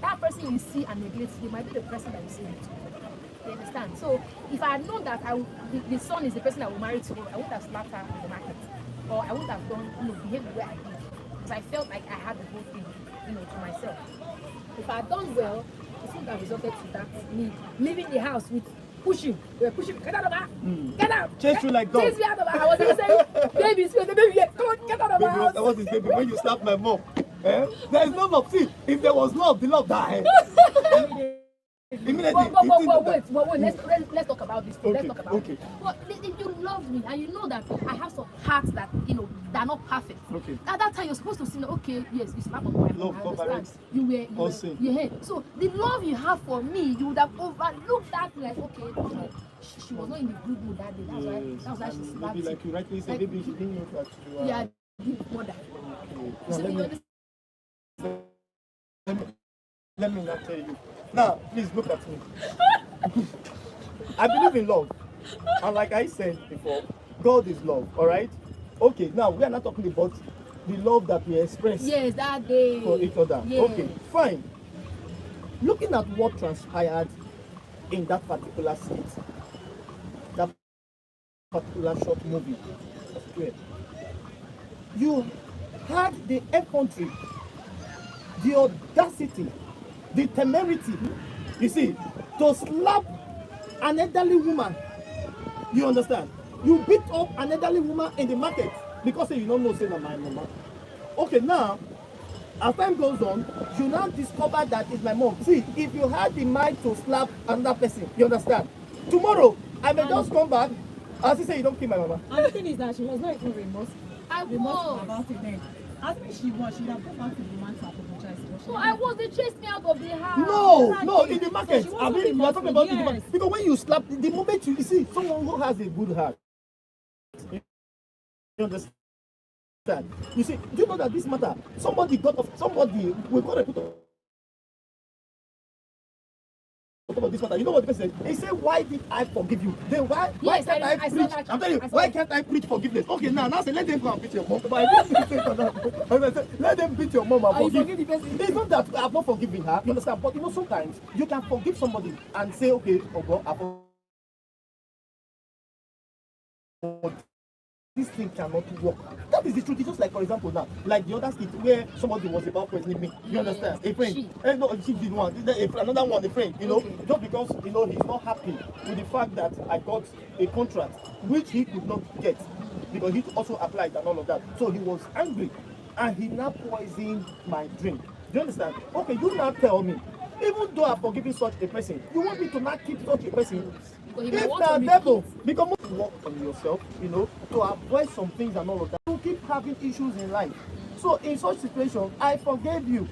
That person you see and neglect, they might be the person that you see tomorrow. You understand? So if I had known that the son is the person I will marry tomorrow, I wouldn't have slapped her in the market, or I wouldn't have behaved the way I did, because I felt like I had the whole thing, to myself. If I had done well, it would have resulted to that me leaving the house with pushing. They were pushing, get out of her, get out. Chase you like dog. Chase me out of her. I was even saying, baby, come on, get out of my house. That was his baby. When you slap my mom, there is no love. See, if there was love, the love died. Immediately. Wait. Let's talk about this. Okay, Let's talk about okay. it. But if you love me and you know that I have some hearts that they're not perfect. Okay. At that time you're supposed to see, okay, yes, you slap on my mom. I Love understand. You were yeah. So the love you have for me, you would have overlooked that, like, okay, she was not in the good mood that day. That's why she slapped. Maybe like you rightly said, maybe she didn't know that you are. Yeah, the mother. Okay. Let me not tell you. Now, please look at me. I believe in love. And like I said before, God is love, alright? Okay, now we are not talking about the love that we express that day for each other. Yeah. Okay, fine. Looking at what transpired in that particular skit, that particular short movie, you had the effrontery, the audacity, the temerity, you see, to slap an elderly woman. You understand? You beat up an elderly woman in the market because you don't know say na my mama. Okay, now as time goes on, you now discover that it's my mom. See, if you had the mind to slap another person, you understand? Tomorrow, I may just come back and say you don't kill my mama. And the thing is that she was not even remorseful. I Remorseful was. about it then. As if she was, she would have gone back to the man to apologize. But she No, I didn't. was. They chased me out of the house. No, Exactly. no, in the market. So she I wasn't mean, you are talking about it in the remorseful, market. Because when you slap, the moment you see someone who has a good heart, you understand? You see, do you know that this matter? Somebody we got a put about this matter. You know what the person said? He said, "Why did I forgive you?" Then why Yes, can't I I saw preach? that. I'm telling you, I saw why that. can't I preach forgiveness? Okay, now say let them go and beat your mom. But I didn't say for that. I said, let them beat your mom and Oh, you forgive. forgive the person? It's not that I've not forgiven her. You understand? But you know, sometimes you can forgive somebody and say, okay, oh God, I forgive. This thing cannot work. That is the truth. It's just like, for example, now, like the other skit where somebody was about poisoning me. You understand? A friend. She. No, she did one. Another one, a friend. You know, Okay. just because he's not happy with the fact that I got a contract which he could not get because he also applied and all of that. So he was angry, and he now poisoned my drink. Do you understand? Okay, you now tell me. Even though I've forgiven such a person, you want me to not keep such a person? Because he might If want na to devil, repeat. because you work on yourself, to avoid some things and all of that. You keep having issues in life. So in such situation, I forgave you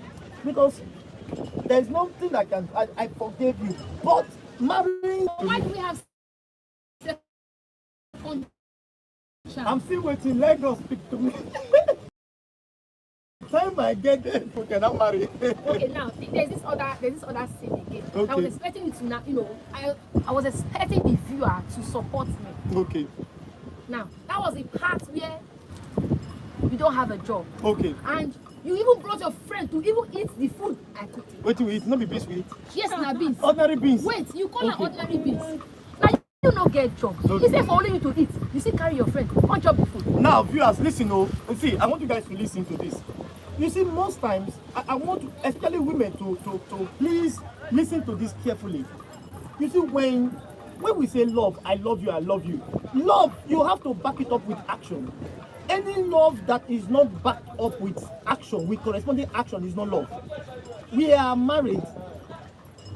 because there's nothing I forgave you. But marrying, Why do we have second chance? I'm still waiting. Let God speak to me. Time I get there, we cannot marry. Okay, now there's this other scene again. Okay. I was expecting it to now, I was expecting the viewer to support me. Okay, Now that was the part where you don't have a job, okay. and you even brought your friend to even eat the food I cooked. Wait till we eat, not be beans we eat. Yes, na beans. Ordinary beans. Wait, you call Okay. her ordinary beans. Now you no get job. Okay. Instead for only you to eat, you still carry your friend on chop the food. Now, viewers, listen. See, I want you guys to listen to this. You see, most times, I want to, especially women, to please listen to this carefully. You see, when we say love, I love you, love, you have to back it up with action. Any love that is not backed up with action, with corresponding action, is not love. We are married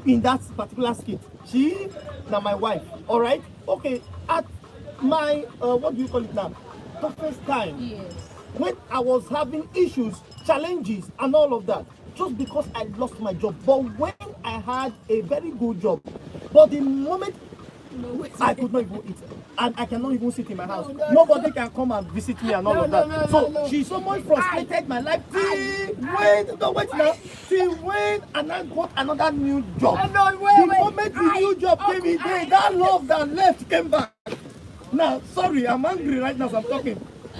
in that particular skit. She now my wife, all right? Okay, at my what do you call it now? The first time Yes. when I was having issues, challenges, and all of that, just because I lost my job. But when I had a very good job, but the moment No, wait. I could not even eat, and I cannot even sit in my house. No, Nobody can come and visit me and all No, of no, that. no, So no. she so much frustrated my life till when and I got another new job. No, The wait. moment the new job came in there, that love that left came back. Now, sorry, I'm angry right now as I'm talking.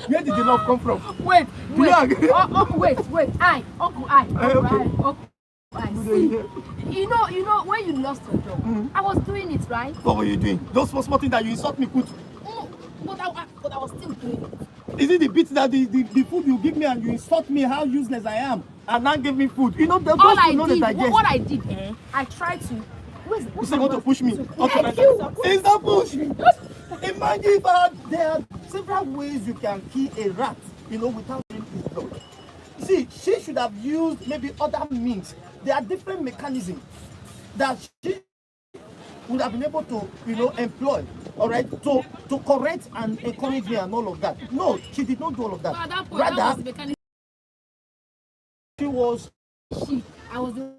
Where did the love come from? Wait. Do you agree? Wait. Uncle I. Okay. See, you know when you lost your job, I was doing it, right? What were you doing? Those small things that you insult me put. But I was still doing it. Is it the bit that the food you give me and you insult me how useless I am and now give me food? You know, those All I you know did, that I guess. what I did, I tried to. You say you want to push me. Okay, Thank you. It's not push. Imagine if there are several ways you can kill a rat, without draining his blood. See, she should have used maybe other means. There are different mechanisms that she would have been able to, employ, all right, to correct and encourage me and all of that. No, she did not do all of that. But at that point, that was the mechanic. She was I was the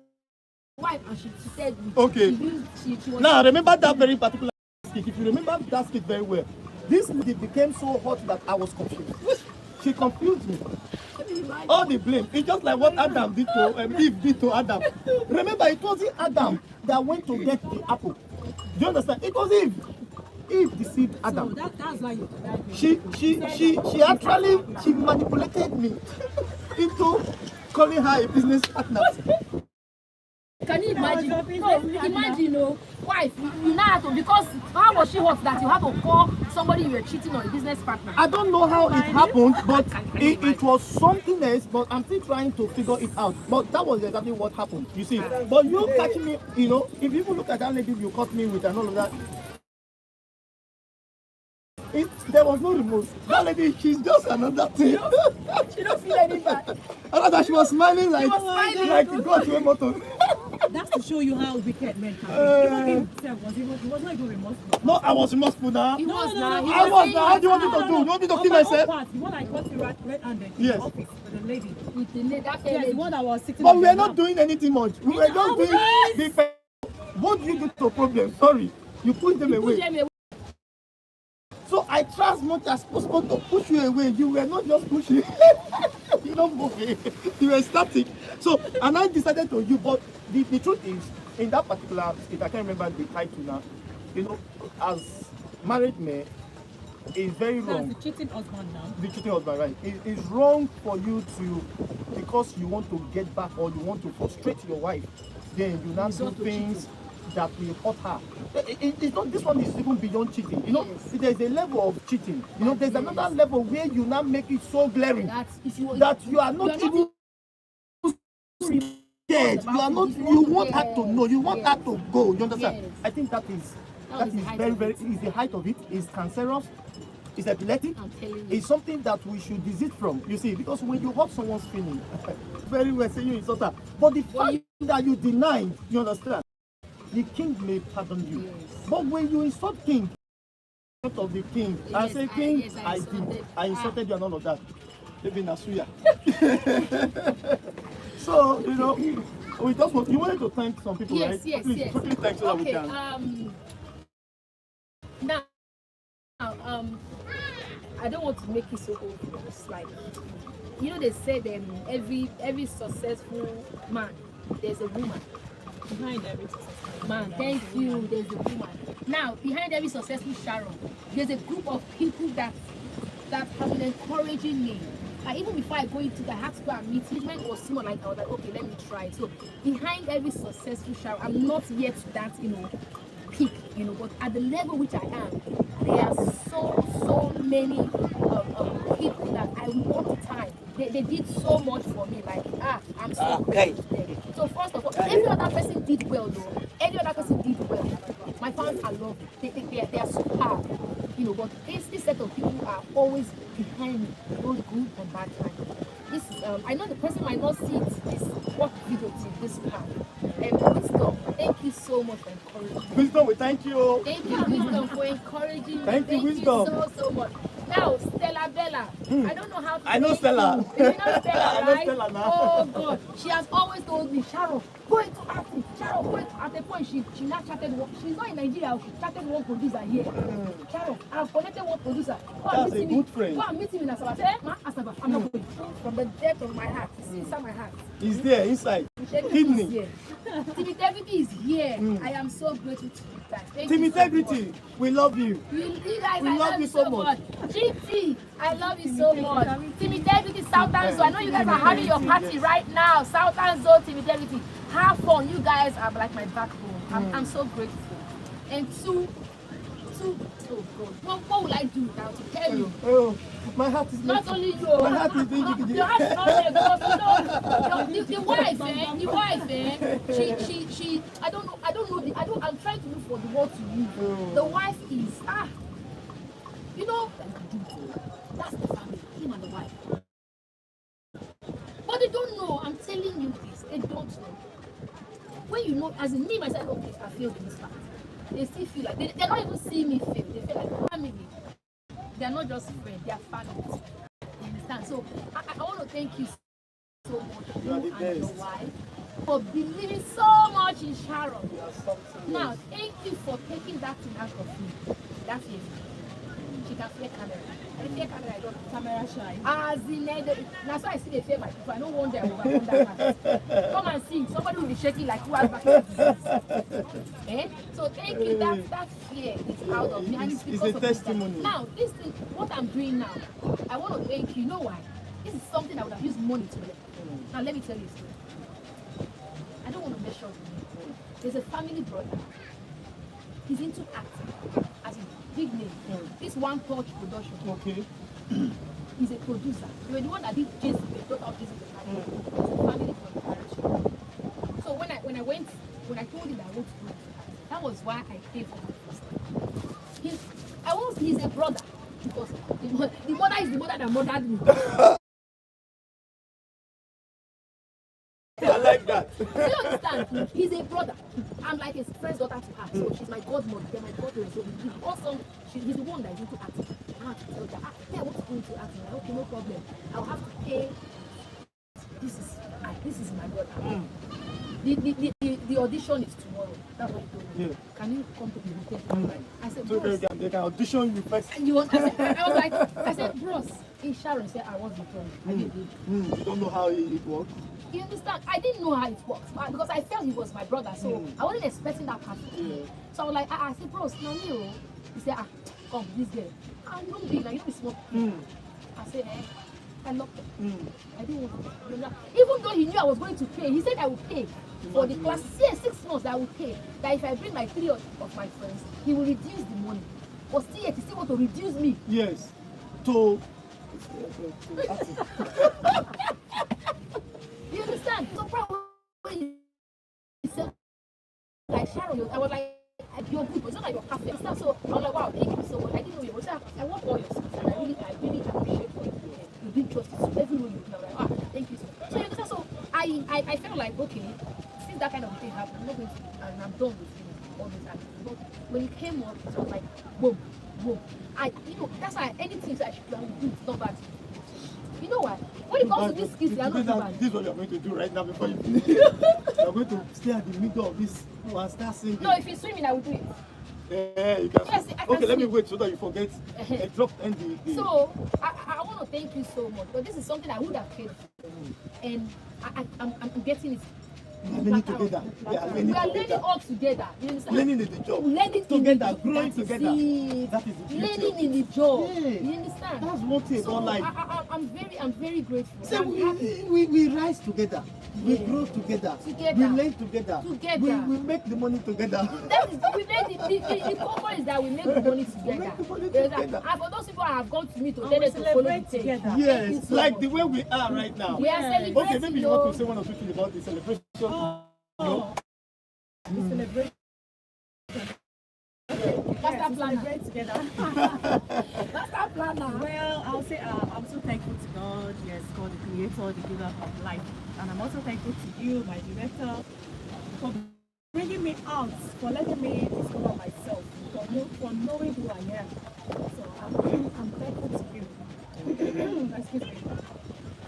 wife, and she said, okay. She was. Now remember that very particular skit. If you remember that skit very well, this lady became so hot that I was confused. She confused me. All the blame. It's just like what Adam did to Eve did to Adam. Remember, it wasn't Adam that went to get the apple. Do you understand? It was Eve. Eve deceived Adam. So that's why you She actually manipulated me into calling her a business partner. Can you imagine? No, imagine, wife, you now have to, because how was she hot that you have to call somebody you were cheating on, a business partner? I don't know how it happened, but it was something else, but I'm still trying to figure it out. But that was exactly what happened, you see. But you catching me, if you even look at that lady you caught me with and all of that, There was no remote. That lady, she's just another thing. She don't feel any bad. Another, she was smiling like, smiling. like God to a motor. That's to show you how wicked men can be. Even him himself was not even remorseful. No, I was remorseful now. He was now. I was now. How do you want me to do? You want me to On kill my own myself? part, the one I got to red-handed in Yes. the office with the lady. With the lady, that Yes, the lady. one that was sitting But on we the were not lap. doing anything much. We were just doing big. What do you do to a problem? Sorry. You push them Push away. them away. So I try as much as possible to push you away. You were not just pushing. You don't move. You were static. So, and I decided to you. But the truth is, in that particular state, I can't remember the title now. You know, as married men, it's very That's wrong. the cheating husband now. The cheating husband, right? It's wrong for you to, because you want to get back or you want to frustrate your wife, then you now do Resort to things that will hurt her. It's not, this one is even beyond cheating. You know, Yes. there's a level of cheating. You know, there's another level where you now make it so glaring That if you that you are not even scared. You are not. You want her to know. You want her to go. You understand? Yes. I think that is That is the height of it. is the height of it. Is cancerous. It's epileptic. I'm telling you. It's something that we should desist from. You see, because when you hurt someone's feeling, very well say you insult her. But the fact that you deny, you understand, the king may pardon you. Yes. But when you insult king, in front of the king, I Yes, say, king, yes, I insulted. did. I insulted you and all of that. Maybe Nasuya. So, you know, we just want, you wanted to thank some people, Yes, right? yes, Please, yes. quickly thank so that we Okay, can. now, I don't want to make it so obvious. Like, you know, they said every successful man, there's a woman. Behind every successful Man, thank you. There's a woman. Now, behind every successful Sharon, there's a group of people that have been encouraging me. Like, even before I go into the, I had to go and meet him. It was someone like I was like, okay, let me try it. So behind every successful Sharon, I'm not yet to that, peak, but at the level which I am, there are so many people that I want time. They did so much for me. Like, I'm so grateful to them. So first of all, every other person did well though. Every other person did well. My fans are lovely. They are superb. But this set of people are always behind me, both good and bad times. This is I know the person might not see this what video till this part. Wisdom, thank you so much for encouraging me. Wisdom, we thank you. Thank you, Wisdom, for encouraging me. Thank you, Wisdom. so much. Now, Stella Bella. I don't know how to I know thank Stella. you. You know Stella, I know right? Stella now. Oh God. She has always told me, Sharon, go into acting. Sharon, go into at the point she now chatted one. She's not in Nigeria, she chatted one producer here. Sharon, I've connected one producer. Go and That's meet a me. good friend. Go and meet him in Asaba. I said, Ma, Asaba, I'm not going. From the depth of my heart. It's inside my heart. He's there, inside. Integrity Kidney. is here. Team Integrity is here. I am so grateful to you guys. Thank Team you so much. Integrity, we love you. You guys, We I love you so much. GT, I love you so much. Team Integrity, Southern Zone. I know you guys are having your party right now. Southern Zone, Team Integrity. Have fun. You guys are like my backbone. I'm so grateful. And oh God, what will I do now to tell you? Oh, my heart is Not beating. only you. My heart is beating. Your heart is not there because the wife, she I don't know, I'm trying to look for the word to use. The wife is, that's the family, him and the wife. But they don't know, I'm telling you this, they don't know. When you know, as in me, myself, okay, I feel this fact. They still feel like, they're not even seeing me feel, they feel like family. They're not just friends, they are family. You understand? So I want to thank you so much, You are the you and your best. wife, for believing so much in Sharon. Now, thank you for taking that thing out of me. That fear. She can fear camera. I fear camera, I don't. Camera shy. As in, that's why I see they fear my people. I don't want them over that. Come and see. Somebody will be shaking like who has back disease. So thank you. That fear is out of me. And it's It's because a of this testimony. guy. Now, this thing, what I'm doing now, I want to thank you. You know why? This is something I would have used money to do. Now, let me tell you a story. I don't want to measure with you. There's a family brother. He's into acting. As in big name. This One Touch Production. Okay. He's a producer. You were the one that did Jason, the daughter of Jason the Marriage. It's a family production. So when I told him that I want to do it, that was why I paid for my first time. He's a brother. because the mother is the mother that mothered me. I like that. Do you understand? He's a brother. I'm like his friend's daughter to her. So she's my godmother. They're my godparents. So he also, he's the one that is into acting. I have to tell her, hey, I want to go into acting. Like, okay, no problem. I'll have to pay. This is my brother. The audition is tomorrow. That's what he told me. Yeah. Can you come to the hotel? I said, So bros. they can audition you first. And I said, bros. In Sharon said, I want the job. I did it. You don't know how it works. You understand? I didn't know how it works because I felt he was my brother, so I wasn't expecting that part. Yeah. So I was like, I said, bros, now you. He said, come, this girl. You don't be like, you don't be small. I said, I loved him. I didn't want to. Even though he knew I was going to pay, he said I would pay for the class. Yes, 6 months that I would pay. That if I bring like 3 of my friends, he will reduce the money. But still, yet he still want to reduce me. Yes. So. You understand? So probably he said, like Sharon, I was like, you're good, but it's not like you're perfect. So I was like, wow, thank you so much. I didn't know you were. I want all your skills, and I really appreciate what you did. You did justice to everywhere you did. I was like, thank you so much. So you understand? So I felt like, okay, since that kind of thing happened, I'm not going to, and I'm done with all this. But when it came up, it was like, boom, boom. That's why anything that I should do, I will do. It's not bad. You know what? When it comes to these skills, they are not bad. This is what you're going to do right now before you finish. You're going to stay at the middle of this and start singing. No, if you're swimming, I will do it. Yeah, you can. Yes, I can okay, let me swim. wait so that you forget. Drop and the. So I want to thank you so much, but this is something I would have paid for, and I'm getting it. We are learning together. We are learning all together. You understand? Learning in the job. Learning together, in growing the, together. That is the beauty. Learning in the job. Yeah. You understand? That's one thing So about life. I'm very grateful. So I'm happy. we rise together. We Yeah. grow together. Together. We learn together. Together. We make the money together. That is, we make the common is that we make the money together. make the money Yes, together. And for those people that have gone to me to And tell we them to follow the celebrate page. together. Thank you Yes, so like much. the way we are right now. We are Yeah. celebrating. Okay, maybe you want to say one or two things about the celebration. Oh, we celebrate. Master We planner. celebrate together. Master planner. Well, I'll say I'm so thankful to God, yes, God, the creator, the giver of life. And I'm also thankful to you, my director, for bringing me out, for letting me discover myself, for knowing who I am. So I'm thankful to you. Excuse me.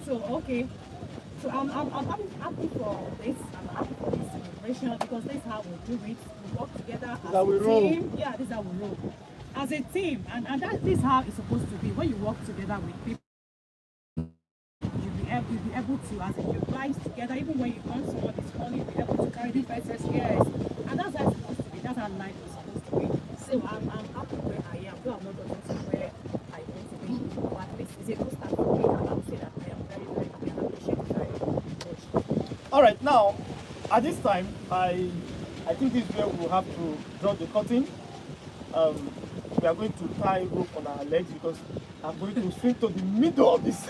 So, okay. So I'm happy for this. I'm happy for this celebration because this is how we do it. We work together as how we a roll. team. Yeah, this is how we roll. As a team, and this is how it's supposed to be. When you work together with people, you'll be able to, as in, you rise together. Even when you want someone is falling, you'll be able to carry the first yes. And that's how it's supposed to be. That's how life is supposed to be. So I'm happy where I am. Though I'm not going to where I want to be, but at least it's a good start for me. And I'll say that I am very, very happy and appreciate it very much. All right, now at this time, I think this is where we'll have to draw the curtain. We are going to tie rope on our legs because I'm going to swim to the middle of this.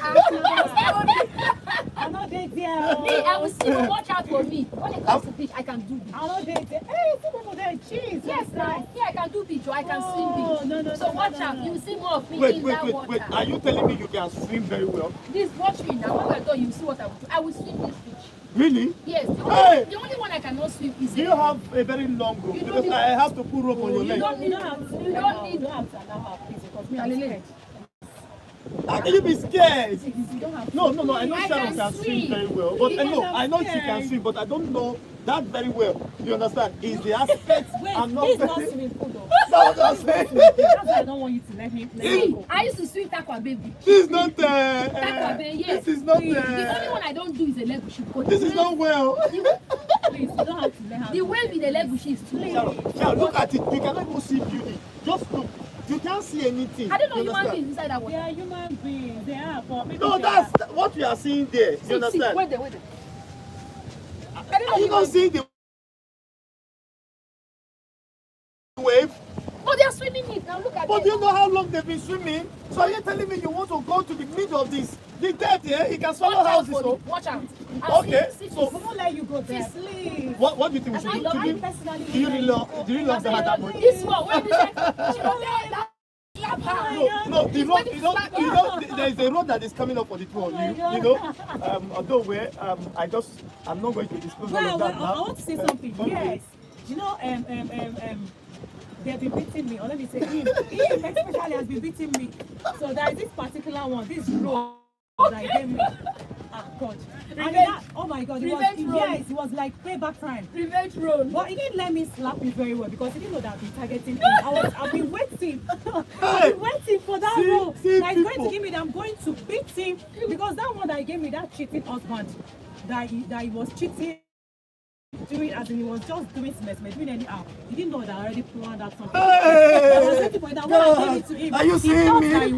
I'm not there. Me, I will see you. Watch out for me. When it comes to beach, I can do beach. I'm not there. Hey, see people there. Jeez. Yes, now. Yeah, I can do beach or I can swim beach. No, So no, watch no, out. no. You will see more of me Wait, in wait, that wait, water. wait. Are you telling me you can swim very well? Please watch me now. When we're done, you will see what I will do. I will swim this beach. Really? Yes. Hey! The only one I cannot swim is Do you have a very long rope? You don't Because need- I have to put rope on your you leg. don't need- You don't have to. You don't need- You don't have to allow her, please, because me, I'm Alele. scared. How can you be scared? You don't have to. No, I know I Sharon can can swim swim. very well. But Yes, no, I'm I know she can scared. swim, but I don't know that very well. You understand? Is the aspect Wait, I'm not this is not very... swimming pool though. That's what I'm saying. That's why I don't want you to let me See, go. I used to swim Takwa Baby. This is not Takwa yes. this is not The only one I don't do is the leg bushi. this is not well. Please, you don't have to let her The go. way with the leg bushi is too much. Sharon, look at it. You cannot even see beauty. Just look. You can't see anything. I don't know You human understand? beings inside that They water. are human beings. They are. But maybe No, they that's are. what you are seeing there. You See, understand? wait there. I don't know Are you human not seeing the wave? Oh, they are swimming it. Now look at But them. do you know how long they've been swimming? So are you telling me you want to go to the middle of this? The depth here, he can swallow Watch out houses. for So me. Watch out. Okay, so- We won't let you go there, please. what do you think we I should do? love Should you we- personally. Do you really love the heart that much? This one, when we say, she don't say that. Slap her. No, no, the He's road, waiting to slap you. there is a road that is coming up for the two of my you. God. You know, although I'm not going to disclose all Well, of that I now. want to say something. Okay. Yes. You know, they've been beating me, or let me say him especially has been beating me. So there is this particular one, this road that he gave me. Ah, God. And Revenge. that, oh my God, Revenge road. yes, it was like payback time. Revenge road. But he didn't let me slap me very well because he didn't know that I've been targeting him. I've been waiting. I've been waiting for that See- role see that he's going people. to give me that I'm going to beat him because that one that he gave me, that cheating husband, that he was cheating. Doing as in he was just doing doing anyhow. He didn't know that I already planned that something. I was waiting for that when I gave it to him. Are you he seeing thought me? that he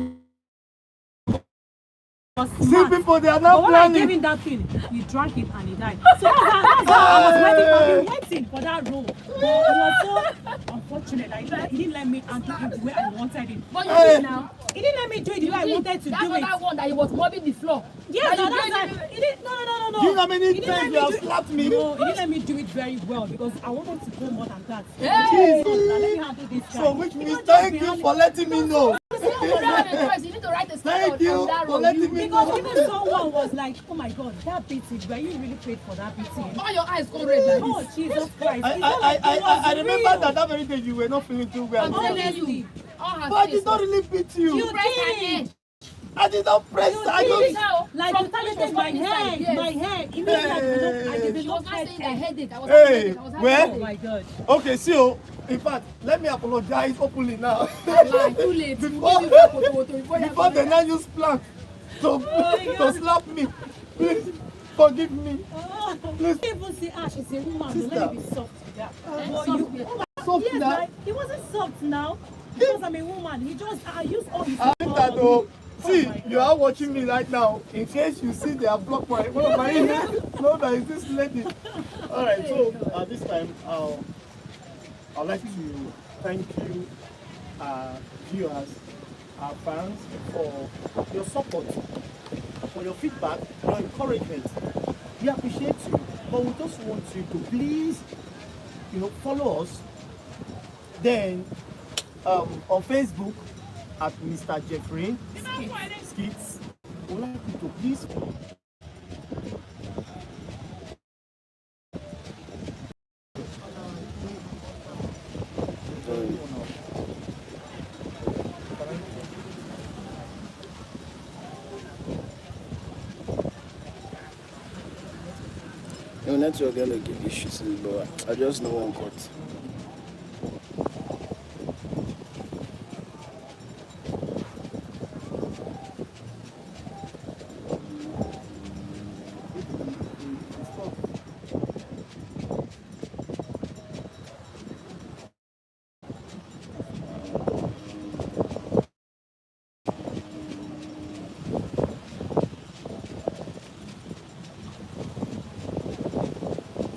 was See smart. people, they are But now when I gave planning. him that thing, he drank it and he died. So that's how I was waiting. I've been waiting for that role. But it was so unfortunate that he didn't let me handle it the way I wanted it. But you Hey. did now. He didn't let me do it the way I wanted to That's do not it. that one that he was mopping the floor. Yes, That no, you that's gave right. him- He didn't. No. Do you know how many He didn't let times me you have do it- slapped me? No, he didn't let me do it very well because I wanted to go more than that. Hey! Now let me handle this guy. So which He means don't just thank be you handling- for letting me know. You don't have a choice. You need to write a Thank statement you on that for road. letting me Because know. even someone was like, oh my God, that beating, were you really paid for that beating? All your eyes go red like Oh, this. Jesus Christ. I, It's not like it was I remember real. that very day you were not feeling too well. I'm telling Honestly. you. All her But I face did not was- really beat you. You press her did. head. I did not press. You I did. don't. Now, Like from you when she was targeted my coming inside, head, yes. my head. Immediately I Hey. gave She was not saying that headache. I was Hey, having headache. I was having where? Oh headache. my God. Okay, so in fact, let me apologize openly now. Lie, too late. Before- You give me back before you Before they have now use plank Oh to slap me. Please forgive me. Oh, Please. people say, ah, she's a woman, so Sister. let me be soft. Yeah. Eh, But soft, you, yeah. Soft yes, now. right? He wasn't soft now because I'm a woman. He just, I used all his I think that though. See, my you are watching me right now. In case you see they have blocked one of my emails, know that it's this lady. All right. So at this time, I'd like to thank you, viewers, our fans, for your support, for your feedback, your encouragement. We appreciate you, but we just want you to please, follow us. Then on Facebook at Mr. Jeffrey Skits. We'd like you to please Your network gonna give issues, but I just know one cut.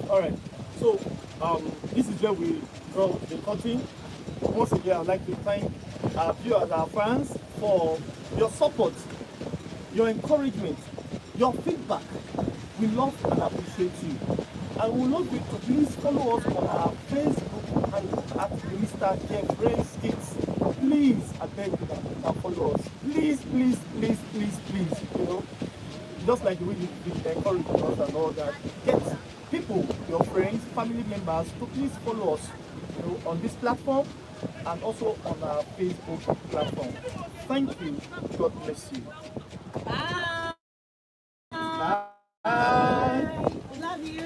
All right. So this is where we draw the curtain. Once again, I'd like to thank our viewers, our fans, for your support, your encouragement, your feedback. We love and appreciate you. And we would love you to please follow us on our Facebook handle at Mr. Jeffrey Skits. Please, I beg you that follow us. Please, please, please, please, please. Just like the way you've been encouraging us and all that. Get people, your friends, family members to please follow us on this platform and also on our Facebook platform. Thank you. God bless you. Bye. Bye. Love you.